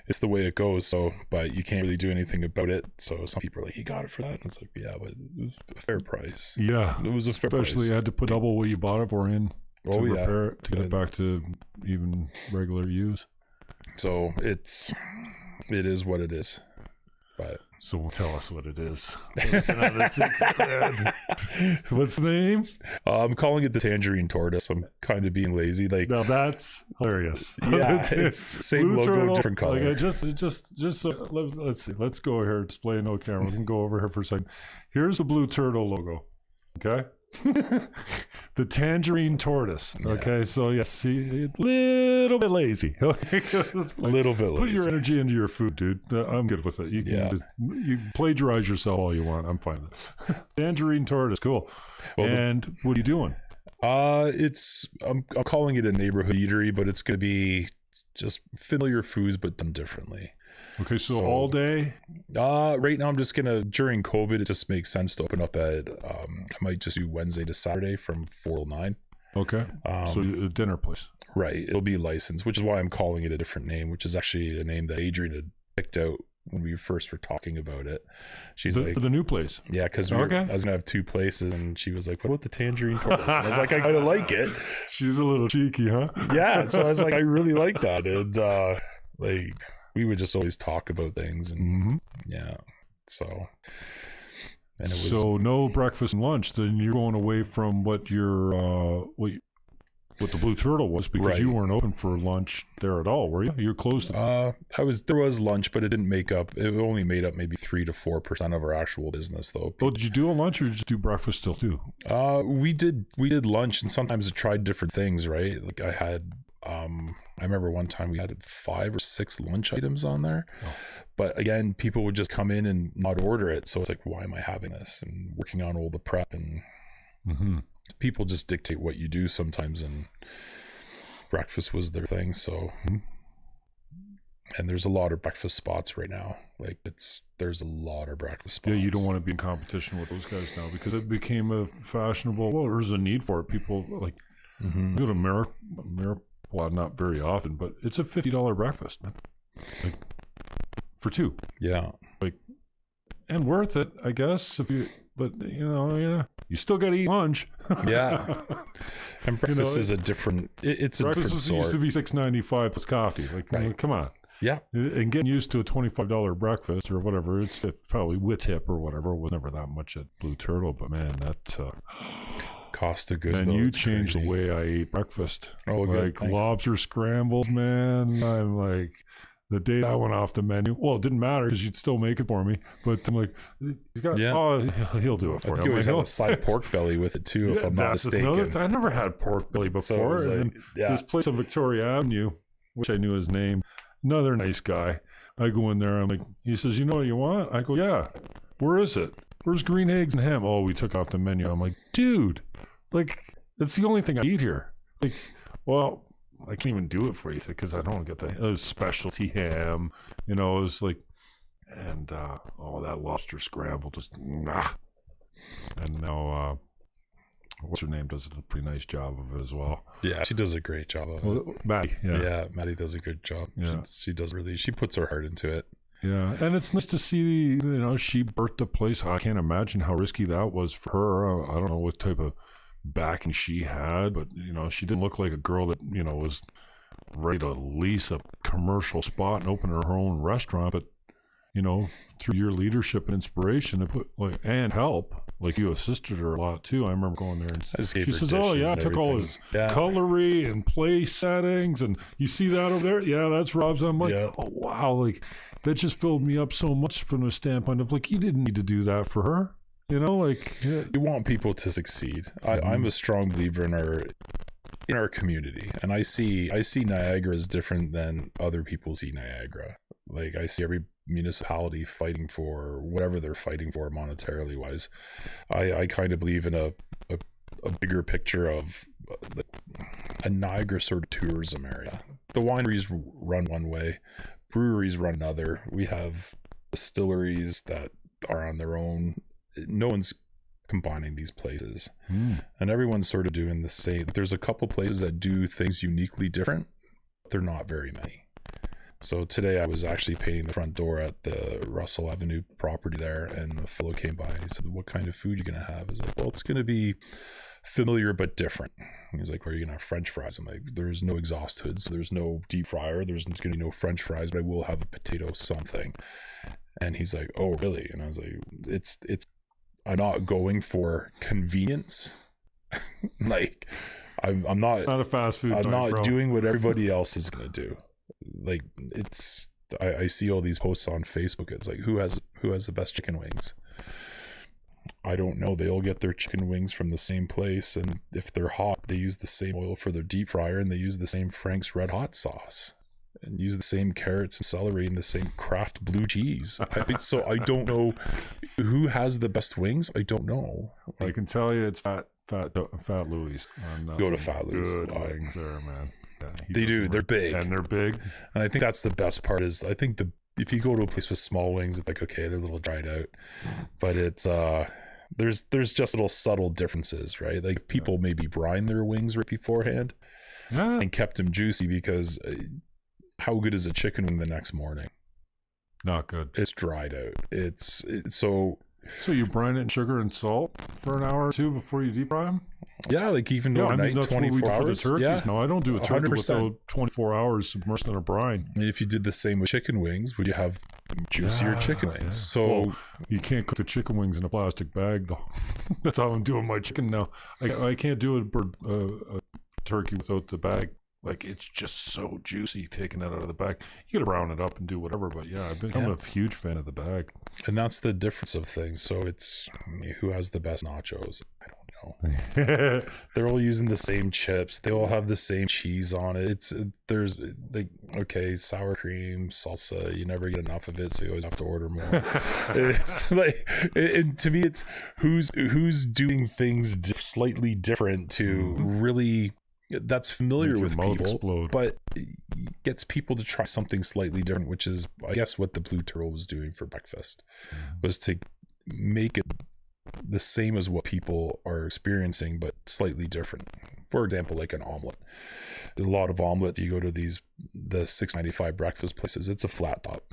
It's the way it goes. So, but you can't really do anything about it. So some people are like, "You got it for that." And it's like, yeah, but it was a fair price. Yeah, it was a fair price. Especially, you had to put double what you bought it for in to repair it, to get it back to even regular use. So it is what it is. But so tell us what it is. What's the name? I'm calling it the tangerine tortoise. I'm kind of being lazy. Like, now that's hilarious. Yeah, it's same logo, turtle, different color. Like, just so, let's see. Let's go here. Display no camera. We can go over here for a second. Here's the blue turtle logo. Okay. The tangerine tortoise. Okay, yeah. So yes, a little bit lazy. A little bit lazy. Put your energy into your food, dude. I'm good with it. You can you plagiarize yourself all you want. I'm fine with it. Tangerine tortoise, cool. Well, and what are you doing? I'm calling it a neighborhood eatery, but it's going to be just familiar foods but done differently. Okay, so all day? Right now I'm just gonna, during COVID, it just makes sense to open up at, I might just do Wednesday to Saturday from 4 till 9. Okay, so a dinner place. Right, it'll be licensed, which is why I'm calling it a different name, which is actually a name that Adrian had picked out when we first were talking about it. She's for the new place. Yeah, because I was gonna have 2 places, and she was like, "What about the tangerine tortoise?" And I was like, "I kind of like it." She's a little cheeky, huh? Yeah, so I was like, "I really like that," and like we would just always talk about things, and yeah, so. And it was, so no breakfast and lunch. Then you're going away from what your what the Blue Turtle was, because you weren't open for lunch there at all, were you? You're closed. There was lunch, but it didn't make up. It only made up maybe 3 to 4% of our actual business, though. Oh, did you do a lunch or did you just do breakfast still too? We did lunch, and sometimes I tried different things. Right, like I had. I remember one time we had 5 or 6 lunch items on there, but again, people would just come in and not order it. So it's like, why am I having this? And working on all the prep, and people just dictate what you do sometimes, and breakfast was their thing. So, and there's a lot of breakfast spots right now. Like there's a lot of breakfast spots. Yeah, you don't want to be in competition with those guys now, because it became a fashionable. Well, there's a need for it. People like go to Maripol, not very often, but it's a $50 breakfast, man. Like for 2. Yeah. Like, and worth it, I guess. But you still got to eat lunch. Yeah. And breakfast is a different. It's a different sort. Used to be $6.95 plus coffee. Like, I mean, come on. Yeah. And getting used to a $25 breakfast or whatever, it's probably with tip or whatever. It was never that much at Blue Turtle, but man, that cost of goods. And you changed the way I ate breakfast. Oh, like good. Lobster scrambled, man. I'm like, the day I went off the menu, well, it didn't matter because you'd still make it for me. But I'm like, he's got, he'll do it for you. You always have a side pork belly with it too, if I'm not mistaken. I never had pork belly before. So and this place on Victoria Avenue, which I knew his name, another nice guy. I go in there, I'm like, he says, you know what you want? I go, yeah. Where is it? Where's green eggs and ham? Oh, we took off the menu. I'm like, dude, like, that's the only thing I eat here. Like, well, I can't even do it for you because I don't get the specialty ham. It was like, and that lobster scramble just nah. And now, what's her name does a pretty nice job of it as well. Yeah, she does a great job of it. Maddie, yeah, Maddie does a good job. Yeah, she does really. She puts her heart into it. Yeah, and it's nice to see. She birthed a place. I can't imagine how risky that was for her. I don't know what type of backing she had, but she didn't look like a girl that was ready to lease a commercial spot and open her own restaurant. But through your leadership and inspiration and help, like you assisted her a lot too. I remember going there and she says, "Oh yeah, I took all his cutlery and place settings, and you see that over there? Yeah, that's Rob's." I'm like, oh wow, like that just filled me up so much from the standpoint of like, you didn't need to do that for her. You want people to succeed. I'm a strong believer in our community, and I see Niagara as different than other people see Niagara. Like I see every municipality fighting for whatever they're fighting for monetarily wise. I kind of believe in a bigger picture of a Niagara sort of tourism area. The wineries run one way, breweries run another. We have distilleries that are on their own. No one's combining these places, and everyone's sort of doing the same. There's a couple places that do things uniquely different, but they're not very many. So today I was actually painting the front door at the Russell Avenue property there, and a fellow came by and he said, "What kind of food you gonna have?" I was like, "Well, it's gonna be familiar but different." And he's like, "Are you gonna have French fries?" I'm like, "There's no exhaust hood, so there's no deep fryer, there's gonna be no French fries, but I will have a potato something." And he's like, "Oh really?" And I was like, it's I'm not going for convenience. Like I'm not. It's not a fast food. I'm not doing what everybody else is gonna do. Like I see all these posts on Facebook. It's like, who has the best chicken wings? I don't know. They all get their chicken wings from the same place, and if they're hot, they use the same oil for their deep fryer, and they use the same Frank's Red Hot sauce, and use the same carrots and celery and the same Kraft blue cheese. So I don't know who has the best wings. I don't know. I can tell you it's Fat Louie's. Go to Fat Louie's. Good wings there, man. Yeah, they do. They're big. And they're big. And I think that's the best part is I think if you go to a place with small wings, it's like, okay, they're a little dried out. But it's there's just little subtle differences, right? Like people maybe brine their wings right beforehand and kept them juicy because how good is a chicken wing the next morning? Not good. It's dried out. So you brine it in sugar and salt for an hour or two before you deep fry them? Yeah, like even overnight, that's 24 what we do hours. for the turkeys. Yeah. No, I don't do a turkey 100%. without 24 hours submersed in a brine. And if you did the same with chicken wings, would you have juicier chicken wings? Yeah. So well, you can't cook the chicken wings in a plastic bag, though. That's how I'm doing my chicken now. I can't do a turkey without the bag. Like, it's just so juicy taking it out of the bag. You gotta brown it up and do whatever, but I'm a huge fan of the bag. And that's the difference of things. So it's who has the best nachos? I don't know. They're all using the same chips. They all have the same cheese on it. There's like, okay, sour cream, salsa. You never get enough of it, so you always have to order more. It's like, and to me, it's who's doing things slightly different to really. That's familiar with people, but gets people to try something slightly different, which is, I guess, what the Bleu Turtle was doing for breakfast, was to make it the same as what people are experiencing, but slightly different. For example, like an omelet. A lot of omelet, you go to the $6.95 breakfast places, it's a flat top.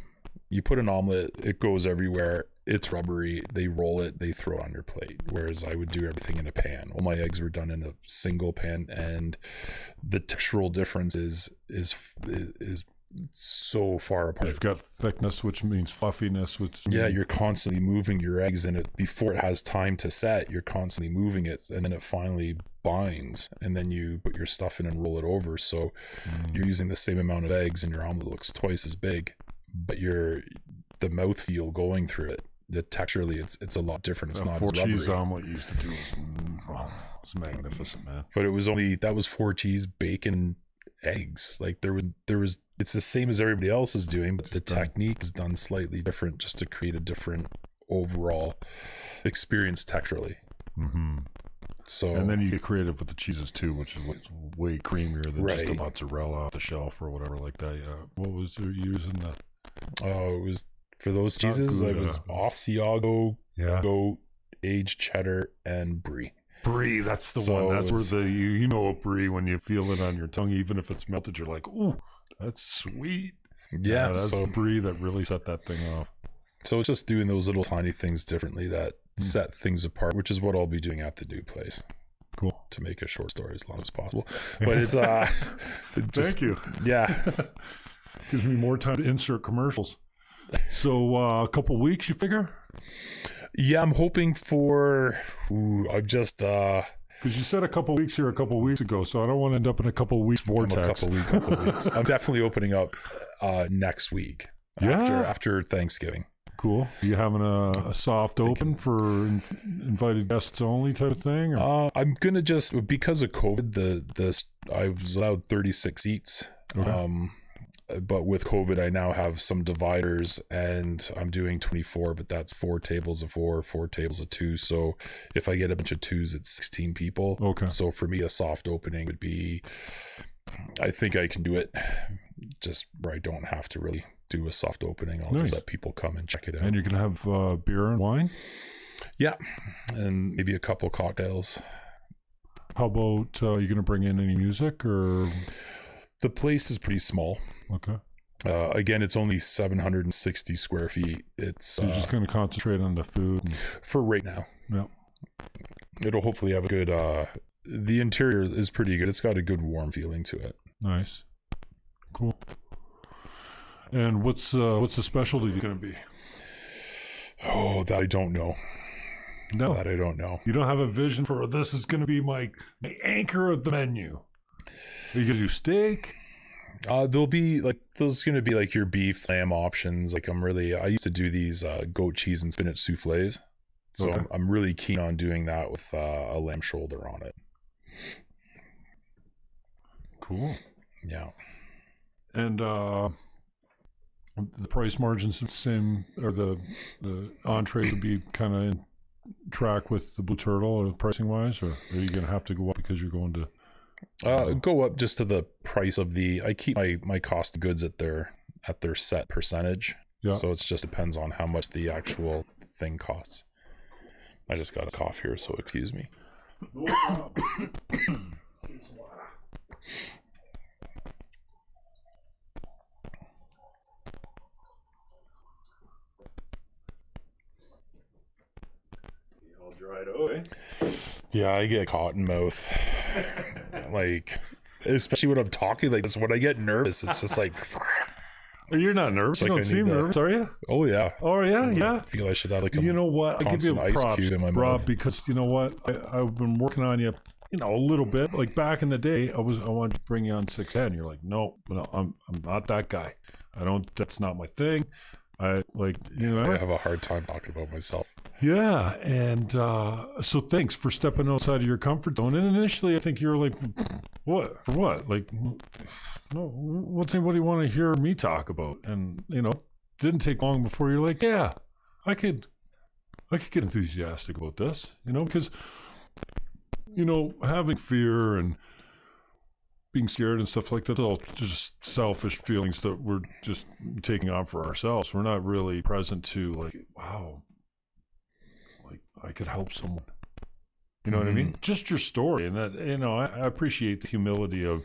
You put an omelet, it goes everywhere. It's rubbery. They roll it, they throw it on your plate. Whereas I would do everything in a pan. All my eggs were done in a single pan, and the textural difference is so far apart. You've got thickness, which means fluffiness, you're constantly moving your eggs in it before it has time to set. You're constantly moving it, and then it finally binds, and then you put your stuff in and roll it over. So you're using the same amount of eggs, and your omelet looks twice as big, but the mouthfeel going through it, texturally, it's a lot different. It's not as rubbery. 4-cheese omelet you used to do was magnificent, man. But that was 4 cheese, bacon, eggs. Like there was it's the same as everybody else is doing, but the technique is done slightly different just to create a different overall experience texturally. So, and then you get creative with the cheeses too, which is way creamier than just a mozzarella off the shelf or whatever like that. What was you using? It was for those cheeses. It was Asiago, goat, aged cheddar, and brie. Brie, that's the one. That's where you know a brie when you feel it on your tongue, even if it's melted. You're like, ooh, that's sweet. Yeah, that's the brie that really set that thing off. So it's just doing those little tiny things differently that set things apart, which is what I'll be doing at the new place. Cool. To make a short story as long as possible, but it's thank you. Yeah, gives me more time to insert commercials. So a couple weeks, you figure? Yeah, I'm hoping for. I'm just because you said a couple weeks here a couple weeks ago, so I don't want to end up in a couple weeks vortex. Couple weeks. I'm definitely opening up next week. After Thanksgiving. Cool. Are you having a soft open for invited guests only type of thing? I'm gonna just, because of COVID, I was allowed 36 seats. Okay. But with COVID, I now have some dividers, and I'm doing 24, but that's 4 tables of 4 tables of 2. So if I get a bunch of 2s, it's 16 people. Okay. So for me, a soft opening would be, I think I can do it just where I don't have to really do a soft opening. I'll just let people come and check it out. And you're going to have beer and wine? Yeah. And maybe a couple cocktails. How about, you going to bring in any music or? The place is pretty small. Okay. Again, it's only 760 square feet. It's you're just going to concentrate on the food for right now. Yeah. It'll hopefully have a good. The interior is pretty good. It's got a good warm feeling to it. Nice. Cool. And what's the specialty going to be? Oh, that I don't know. No, that I don't know. You don't have a vision for this is going to be my anchor of the menu. Are you going to do steak? There'll be those going to be like your beef, lamb options. Like I used to do these goat cheese and spinach soufflés. So okay. I'm really keen on doing that with a lamb shoulder on it. Cool. Yeah. And the price margins the same, or the entree would be kind of in track with the Bleu Turtle or pricing wise, or are you going to have to go up because you're going to go up just to the price of I keep my cost of goods at their set percentage. Yeah. So it just depends on how much the actual thing costs. I just got a cough here, so excuse me. Yeah, I get cotton mouth. Like, especially when I'm talking like this, when I get nervous, it's just like... You're not nervous. You don't seem nervous, are you? Oh, yeah. Oh, yeah, yeah. I feel I should have like a you know what? I give you a props, in my Rob, mouth. because you know what? I've been working on you, a little bit. Like back in the day, I wanted to bring you on 610. You're like, no, I'm not that guy. That's not my thing. I have a hard time talking about myself. Yeah, and so thanks for stepping outside of your comfort zone. And initially, I think you were like, "What? For what? Like, no, what's anybody want to hear me talk about?" And didn't take long before you're like, "Yeah, I could get enthusiastic about this," because having fear and being scared and stuff like that, all just selfish feelings that we're just taking on for ourselves. We're not really present to like, wow, like I could help someone. You know what I mean? Just your story. And that, I appreciate the humility of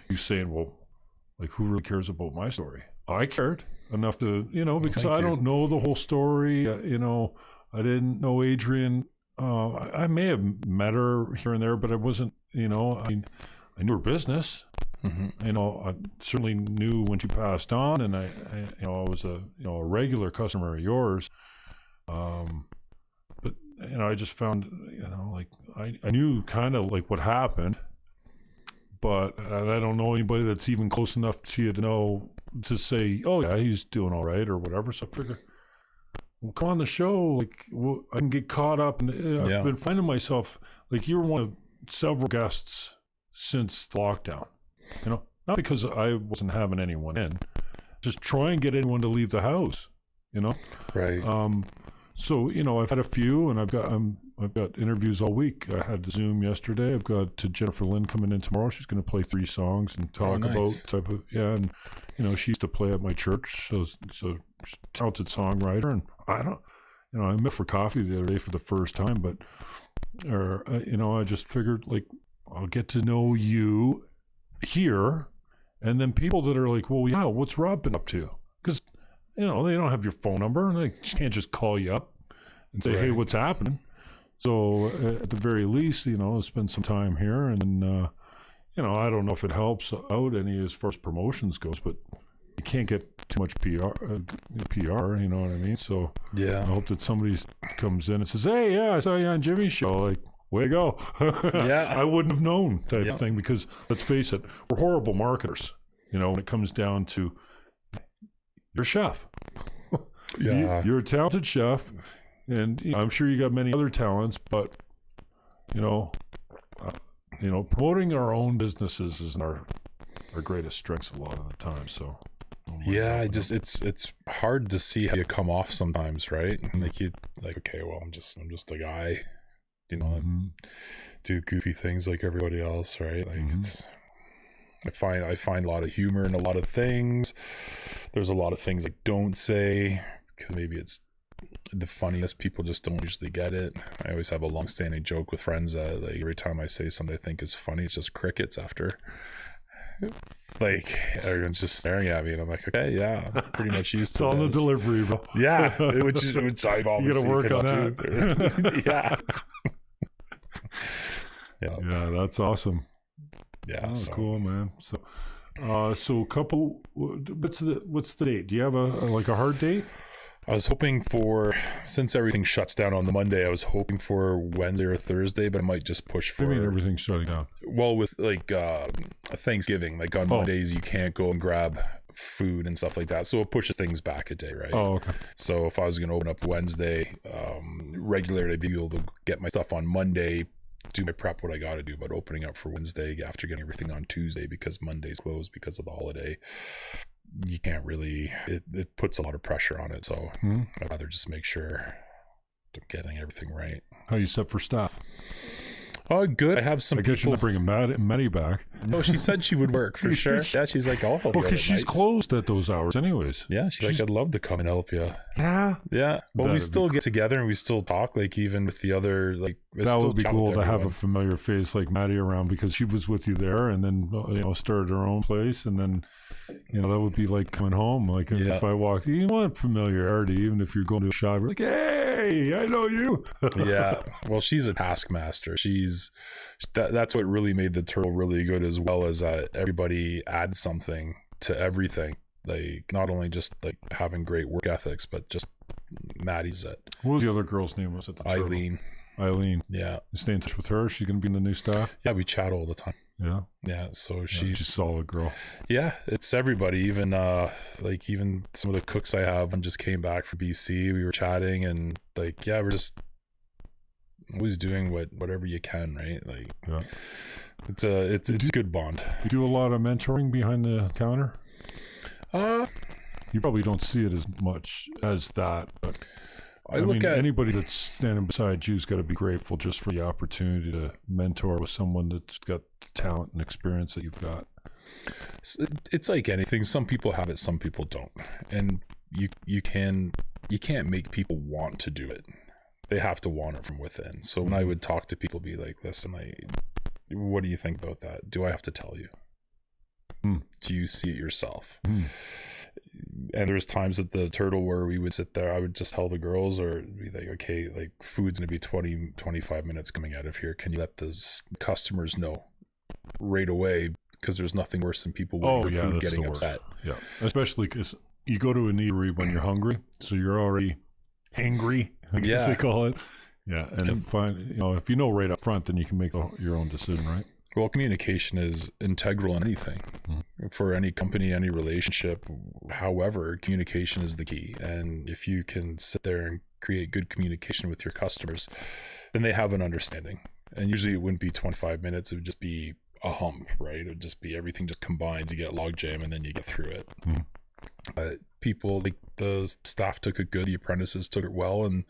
you saying, well, like who really cares about my story? I cared enough to, because I don't know the whole story. I didn't know Adrienne. I may have met her here and there, but I wasn't, I knew her business. I certainly knew when she passed on, and I was a regular customer of yours. But I just found, like I knew kind of like what happened, but I don't know anybody that's even close enough to you to know to say, oh yeah, he's doing all right or whatever. So I figure, well, come on the show. Like I can get caught up, and I've been finding myself like you were one of several guests since lockdown, not because I wasn't having anyone in, just try and get anyone to leave the house, Right. So, I've had a few, and I've got interviews all week. I had Zoom yesterday. I've got Jennifer Lynn coming in tomorrow. She's going to play 3 songs and talk about type of, and, she used to play at my church. So she's a talented songwriter, and I met for coffee the other day for the first time, but, I just figured like, I'll get to know you here, and then people that are like, well, yeah, what's Rob been up to? Because, they don't have your phone number, and they can't just call you up and say, hey, what's happening? So at the very least, spend some time here, and then, I don't know if it helps out any as far as promotions goes, but you can't get too much PR, you know what I mean? So yeah, I hope that somebody comes in and says, hey, yeah, I saw you on Jimmy's show, like, way to go. Yeah. I wouldn't have known type of thing, because let's face it, we're horrible marketers, when it comes down to you're a chef. Yeah. You're a talented chef, and I'm sure you got many other talents, but promoting our own businesses is our greatest strengths a lot of the time. So it's hard to see how you come off sometimes, right? Like okay, well, I'm just a guy. Do goofy things like everybody else, right? Like I find a lot of humor in a lot of things. There's a lot of things I don't say because maybe it's the funniest. People just don't usually get it. I always have a long-standing joke with friends that like every time I say something I think is funny, it's just crickets after. Like everyone's just staring at me, and I'm like, okay, yeah, I'm pretty much used to it's on this. the delivery, bro. Yeah, which I've obviously you gotta work on that. Yeah. Yeah, that's awesome. Yeah, cool, man. So a couple. What's the date? Do you have a hard date? I was hoping for, since everything shuts down on the Monday, I was hoping for Wednesday or Thursday, but I might just push for. I mean, everything's shutting down. Well, with like Thanksgiving, like on Mondays, you can't go and grab food and stuff like that, so it pushes things back a day, right? Oh, okay. So if I was going to open up Wednesday, regularly I'd be able to get my stuff on Monday, do my prep, what I got to do, but opening up for Wednesday after getting everything on Tuesday because Monday's closed because of the holiday, you can't really, it puts a lot of pressure on it. So I'd rather just make sure I'm getting everything right. How you set for staff? Oh, good. I have some. I guess you're not bringing Maddie back. No, she said she would work for sure. Yeah, she's like, I'll help you. Because she's closed at those hours anyways. Yeah, she's like, I'd love to come and help you. Yeah. Yeah. Well, we still get together and we still talk, like even with the other, like. That would be cool to have a familiar face like Maddie around, because she was with you there and then, started her own place. And then, that would be like coming home. Like if I walk, you want familiarity, even if you're going to a shop, you're like, hey. hey, I know you. Yeah. Well, she's a taskmaster. That's what really made the turtle really good, as well as everybody adds something to everything. Like, not only just like having great work ethics, but just Maddie's it. What was the other girl's name? Was it the turtle? Eileen. Yeah. You stay in touch with her? She's going to be in the new staff? Yeah, we chat all the time. Yeah. Yeah. So she's a solid girl. Yeah, it's everybody. Even even some of the cooks I have, one just came back from BC. We were chatting, and like, yeah, we're just always doing whatever you can, right? Like, yeah. It's a good bond. You do a lot of mentoring behind the counter? You probably don't see it as much as that, but I mean, anybody that's standing beside you's got to be grateful just for the opportunity to mentor with someone that's got the talent and experience that you've got. It's like anything. Some people have it, some people don't, and you can't make people want to do it. They have to want it from within. So when I would talk to people, be like, listen, what do you think about that? Do I have to tell you? Do you see it yourself? And there's times at the Turtle where we would sit there, I would just tell the girls, or be like, okay, like, food's going to be 20-25 minutes coming out of here. Can you let the customers know right away? Because there's nothing worse than people with food getting upset. Yeah, especially because you go to an eatery when you're hungry, so you're already hangry, I guess they call it. Yeah, and if you know right up front, then you can make your own decision, right? Well, communication is integral in anything, for any company, any relationship. However, communication is the key. And if you can sit there and create good communication with your customers, then they have an understanding. And usually it wouldn't be 25 minutes. It would just be a hump, right? It would just be everything just combines. You get logjam and then you get through it. But people, like, the staff took it good. The apprentices took it well. And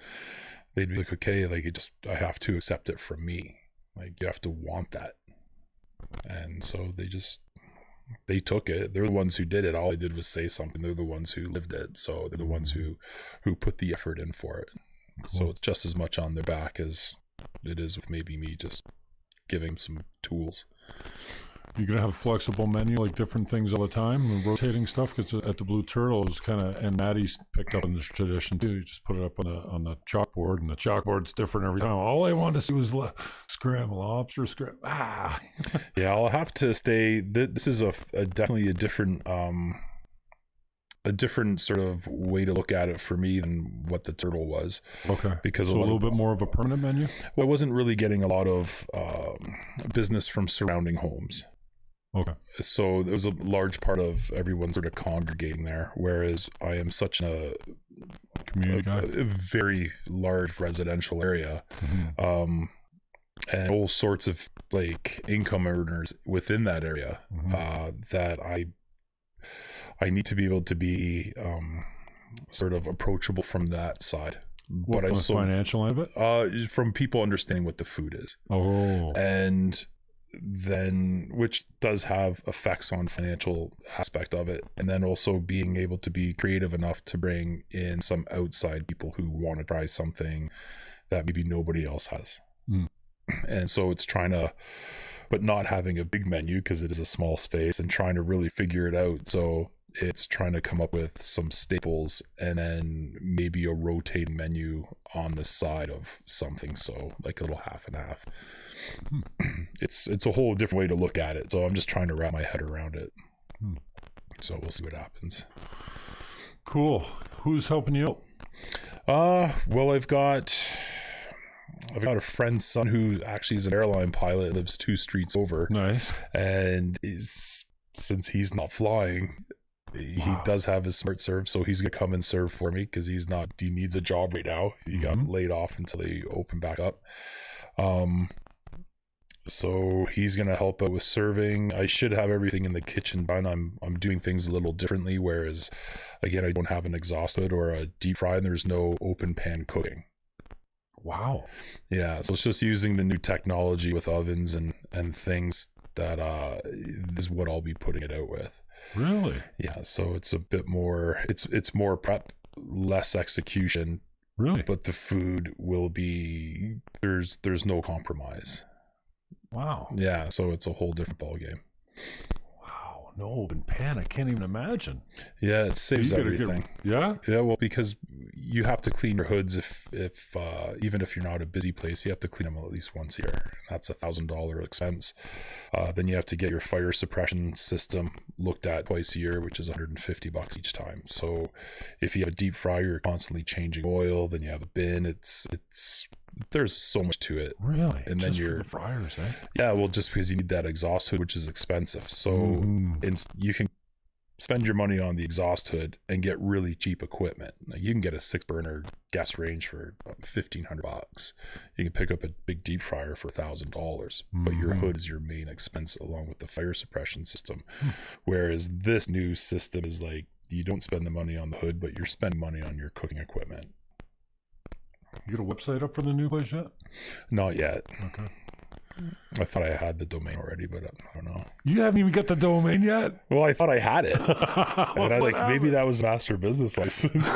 they'd be like, okay, like, I have to accept it from me. Like, you have to want that. And so they took it. They're the ones who did it. All I did was say something. They're the ones who lived it. So they're the ones who put the effort in for it. Cool. So it's just as much on their back as it is with maybe me just giving some tools. You're going to have a flexible menu, like different things all the time, and rotating stuff, because at the Blue Turtle is kind of, and Maddie's picked up in this tradition too. You just put it up on the chalkboard, and the chalkboard's different every time. All I wanted to see was scramble lobster, Yeah, I'll have to stay. This is definitely a different sort of way to look at it for me than what the Turtle was. Okay. Because a little bit more of a permanent menu? Well, I wasn't really getting a lot of business from surrounding homes. Okay. So it was a large part of everyone sort of congregating there, whereas I am such a very large residential area, and all sorts of like income earners within that area, that I need to be able to be sort of approachable from that side. What, from the financial end of it? From people understanding what the food is. Oh. And then, which does have effects on financial aspect of it, and then also being able to be creative enough to bring in some outside people who want to try something that maybe nobody else has. And so it's trying to, but not having a big menu because it is a small space, and trying to really figure it out. So it's trying to come up with some staples and then maybe a rotating menu on the side of something, so like a little half and half. It's a whole different way to look at it, so I'm just trying to wrap my head around it. So we'll see what happens. Cool. Who's helping you out? Well, I've got a friend's son who actually is an airline pilot, lives 2 streets over. Nice. And since he's not flying, he does have his smart serve, so he's gonna come and serve for me because he needs a job right now. He got laid off until they open back up. So he's gonna help out with serving. I should have everything in the kitchen done. I'm doing things a little differently, whereas again, I don't have an exhaust hood or a deep fry, and there's no open pan cooking. Wow. Yeah, so it's just using the new technology with ovens and things that is what I'll be putting it out with. Really? Yeah, so it's a bit more, it's more prep, less execution. Really? But the food will be, there's no compromise. Wow. Yeah, so it's a whole different ball game. Wow, no open pan. I can't even imagine. Yeah, it saves everything. Yeah? Yeah, well, because you have to clean your hoods if even if you're not a busy place, you have to clean them at least once a year. That's $1,000 expense. Then you have to get your fire suppression system looked at twice a year, which is $150 each time. So if you have a deep fryer, you're constantly changing oil. Then you have a bin. It's there's so much to it. Really? And just then for the fryers, eh? Yeah, well, just because you need that exhaust hood, which is expensive. So you can spend your money on the exhaust hood and get really cheap equipment. Like you can get a 6-burner gas range for $1,500. You can pick up a big deep fryer for $1,000, but your hood is your main expense along with the fire suppression system. Whereas this new system is like, you don't spend the money on the hood, but you're spending money on your cooking equipment. You got a website up for the new place yet? Not yet. Okay. I thought I had the domain already, but I don't know. You haven't even got the domain yet? Well, I thought I had it. And I was like, maybe that was master business license.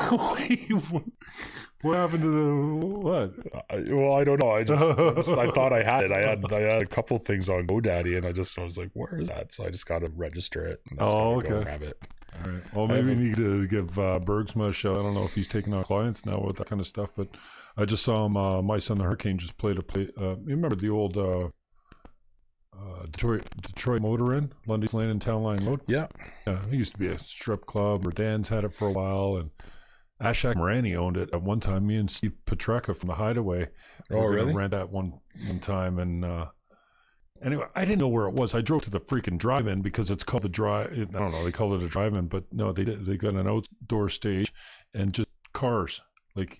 What happened to the what? Well, I don't know. I thought I had it. I had a couple things on GoDaddy, and I was like, where is that? So I just got to register it. And okay. Go grab it. All right. Well, maybe we need to give Bergsma a show. I don't know if he's taking on clients now with that kind of stuff, but I just saw him. My son, the Hurricane, just played a play. You remember the old Detroit Motor Inn, Lundy's Lane and Town Line Road? Yeah. Yeah. It used to be a strip club, or Dan's had it for a while, and Ashak Morani owned it at one time. Me and Steve Petreka from the Hideaway were going to rent that one time, and anyway, I didn't know where it was. I drove to the freaking drive-in because it's called the drive. I don't know. They called it a drive-in, but no, they got an outdoor stage and just cars. Like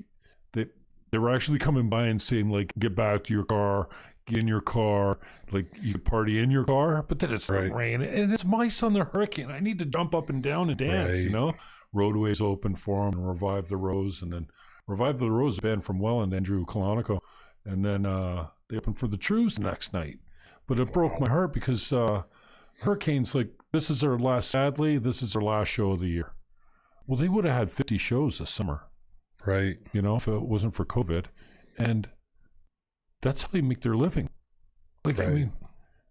they were actually coming by and saying, like, get back to your car, get in your car, like you could party in your car. But then it's rain, and it's my son, the Hurricane. I need to jump up and down and dance. You know, Roadways open for him, and Revive the Rose, and then Revive the Rose, a band from Welland, Andrew Kalanico, and then they opened for the Trues the next night. But it broke my heart because Hurricane's like, this is our last show of the year. Well, they would have had 50 shows this summer. Right. You know, if it wasn't for COVID. And that's how they make their living. Like, I mean,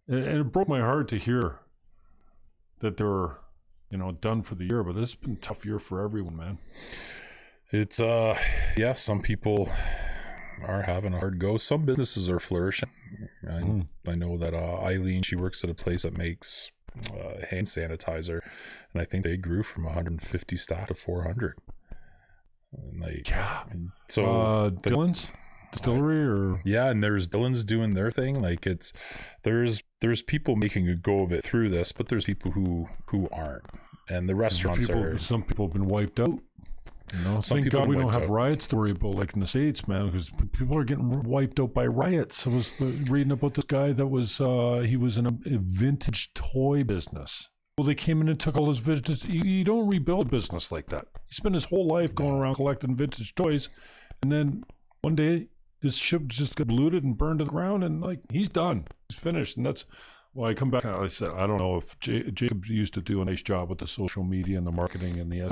and it broke my heart to hear that they're, done for the year. But this has been a tough year for everyone, man. It's, some people are having a hard go. Some businesses are flourishing. I know that Eileen, she works at a place that makes hand sanitizer, and I think they grew from 150 staff to 400. And so Dylan's Distillery, or and there's Dylan's doing their thing. Like there's people making a go of it through this, but there's people who aren't, and the restaurants some people have been wiped out. Thank God we don't have riots to worry about like in the States, man, because people are getting wiped out by riots. I was reading about this guy that was, he was in a vintage toy business. Well, they came in and took all his vintage. You don't rebuild a business like that. He spent his whole life going around collecting vintage toys, and then one day his ship just got looted and burned to the ground, and like he's done. He's finished, and that's why I come back and I said, I don't know if Jacob used to do a nice job with the social media and the marketing and the,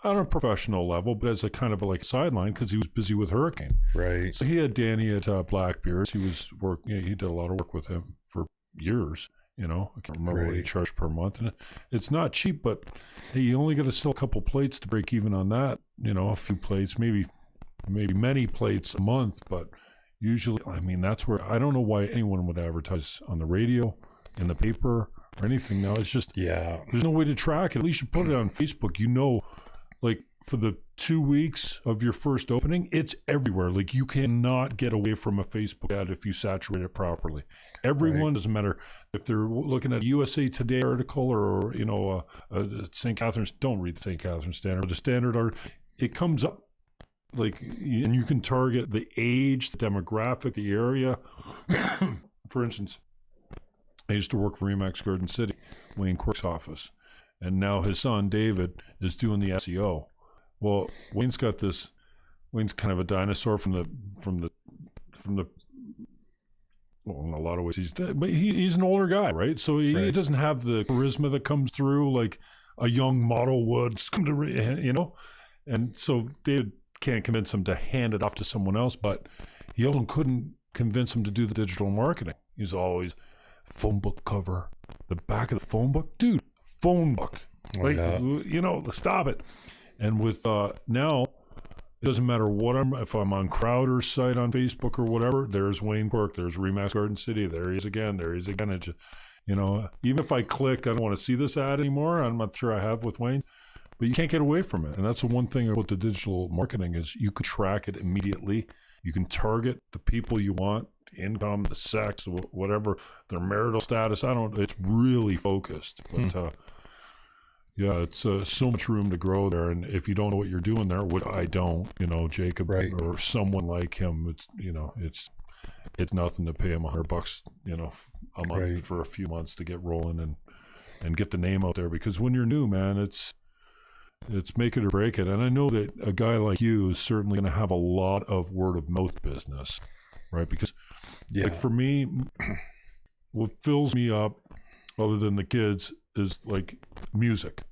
on a professional level, but as a kind of like a sideline because he was busy with Hurricane. Right. So he had Danny at Blackbeard's. He did a lot of work with him for years. I can't remember what he charged per month, and it's not cheap. But hey, you only got to sell a couple plates to break even on that. A few plates, maybe many plates a month, but. Usually, I mean, that's where I don't know why anyone would advertise on the radio, in the paper, or anything now. It's just, there's no way to track it. At least you put it on Facebook. Like for the 2 weeks of your first opening, it's everywhere. Like you cannot get away from a Facebook ad if you saturate it properly. Everyone, doesn't matter if they're looking at a USA Today article or, St. Catharines, don't read the St. Catharines Standard, the Standard art, it comes up. Like, and you can target the age, the demographic, the area. For instance, I used to work for Remax Garden City, Wayne Quirk's office, and now his son David is doing the SEO. Well, Wayne's kind of a dinosaur from the. Well, in a lot of ways he's dead, but he's an older guy, right? So he doesn't have the charisma that comes through like a young model would, and so David can't convince him to hand it off to someone else, but he also couldn't convince him to do the digital marketing. He's always phone book cover, the back of the phone book, dude, phone book. Like, stop it. And with now, it doesn't matter if I'm on Crowder's site on Facebook or whatever, there's Wayne Quirk, there's Remax Garden City, there he is again. It just, even if I click, I don't want to see this ad anymore. I'm not sure I have with Wayne, but you can't get away from it. And that's the one thing about the digital marketing is you can track it immediately. You can target the people you want, the income, the sex, whatever, their marital status. It's really focused, but, yeah, it's so much room to grow there. And if you don't know what you're doing there, which I don't, Jacob or someone like him, it's nothing to pay him $100, a month for a few months to get rolling and get the name out there. Because when you're new, man, it's make it or break it. And I know that a guy like you is certainly going to have a lot of word of mouth business, right? Because like for me, what fills me up other than the kids is like music.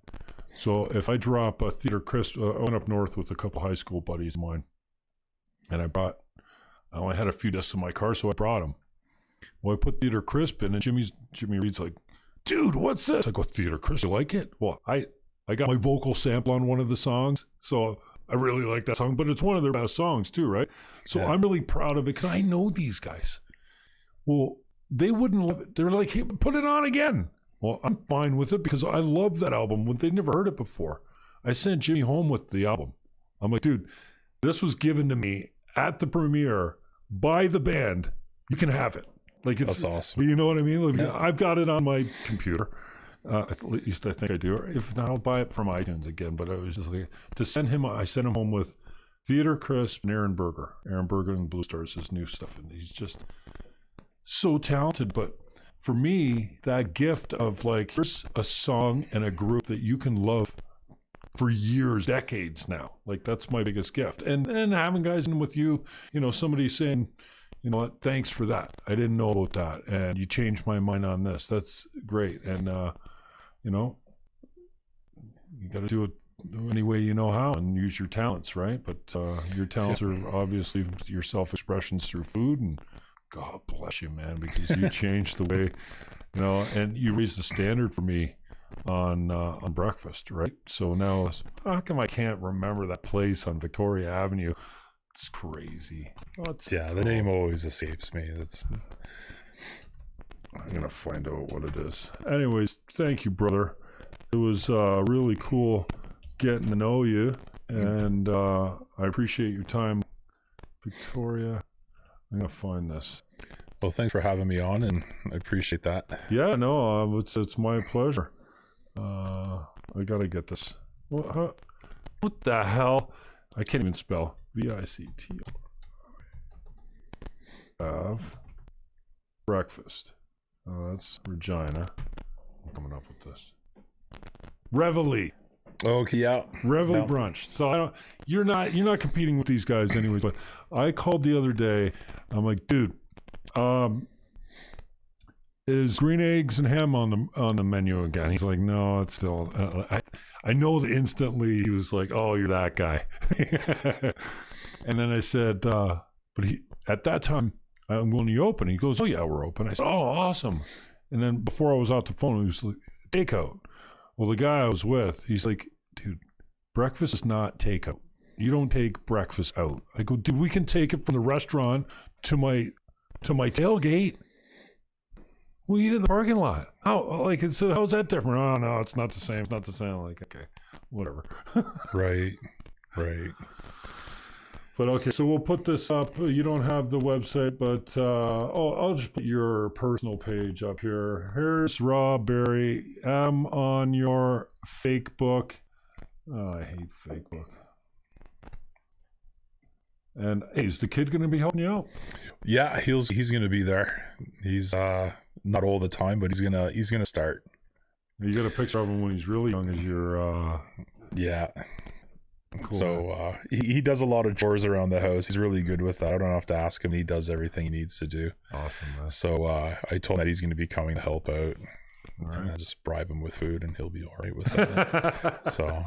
So if I drop a Theater Crisp, I went up north with a couple high school buddies of mine, and I only had a few discs in my car, so I brought them. Well, I put Theater Crisp in, and Jimmy Reed's like, dude, what's this? I go, Theater Crisp, you like it? Well, I got my vocal sample on one of the songs, so I really like that song, but it's one of their best songs too, right? So I'm really proud of it because I know these guys. Well, they wouldn't love it. They're like, hey, put it on again. Well, I'm fine with it because I love that album when they never heard it before. I sent Jimmy home with the album. I'm like, dude, this was given to me at the premiere by the band. You can have it. Like, that's awesome. You know what I mean? Like, I've got it on my computer. At least I think I do. If not, I'll buy it from iTunes again. But I was just like, I sent him home with Theater Crisp and Aaron Berger. Aaron Berger and Blue Stars, his new stuff. And he's just so talented. But for me, that gift of like, here's a song and a group that you can love for years, decades now. Like, that's my biggest gift. And having guys in with you, somebody saying, you know what, thanks for that. I didn't know about that. And you changed my mind on this. That's great. And, you got to do it any way you know how and use your talents, right? But your talents are obviously your self-expressions through food, and God bless you, man, because you changed the way, and you raised the standard for me on breakfast, right? So now, how come I can't remember that place on Victoria Avenue? It's crazy. The name always escapes me. I'm gonna find out what it is. Anyways, thank you, brother. It was really cool getting to know you, and I appreciate your time, Victoria. I'm gonna find this. Well, thanks for having me on, and I appreciate that. Yeah, no, it's my pleasure. I gotta get this. What the hell? I can't even spell. VICT. Have breakfast. Oh, that's Regina. I'm coming up with this. Reveille. Okay, yeah. Reveille brunch. So you're not competing with these guys anyway, but I called the other day. I'm like, dude, is green eggs and ham on the menu again? He's like, no, it's still. I know that instantly he was like, oh, you're that guy. And then I said, but at that time, I'm going to you open. He goes, oh yeah, we're open. I said, oh, awesome. And then before I was out the phone, he was like, takeout. Well, the guy I was with, he's like, dude, breakfast is not takeout. You don't take breakfast out. I go, dude, we can take it from the restaurant to my tailgate. We eat in the parking lot. How's that different? Oh no, it's not the same. It's not the same. Like, okay, whatever. Right. But okay, so we'll put this up. You don't have the website, but I'll just put your personal page up here. Here's Rob Berry. I'm on your fake book. Oh, I hate fake book. And hey, is the kid going to be helping you out? Yeah, he's going to be there. He's not all the time, but he's gonna start. You got a picture of him when he's really young as your yeah. Cool. So he does a lot of chores around the house. He's really good with that. I don't have to ask him. He does everything he needs to do. Awesome, man. So I told him that he's going to be coming to help out. All right. And I just bribe him with food and he'll be all right with that. So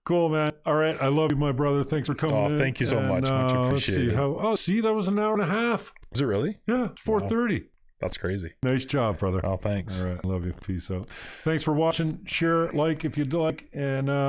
cool, man. All right. I love you, my brother. Thanks for coming in. Thank you so much. Much appreciated. That was an hour and a half. Is it really? Yeah, it's 4:30. That's crazy. Nice job, brother. Oh, thanks. All right. Love you. Peace out. Thanks for watching. Share, like if you'd like, and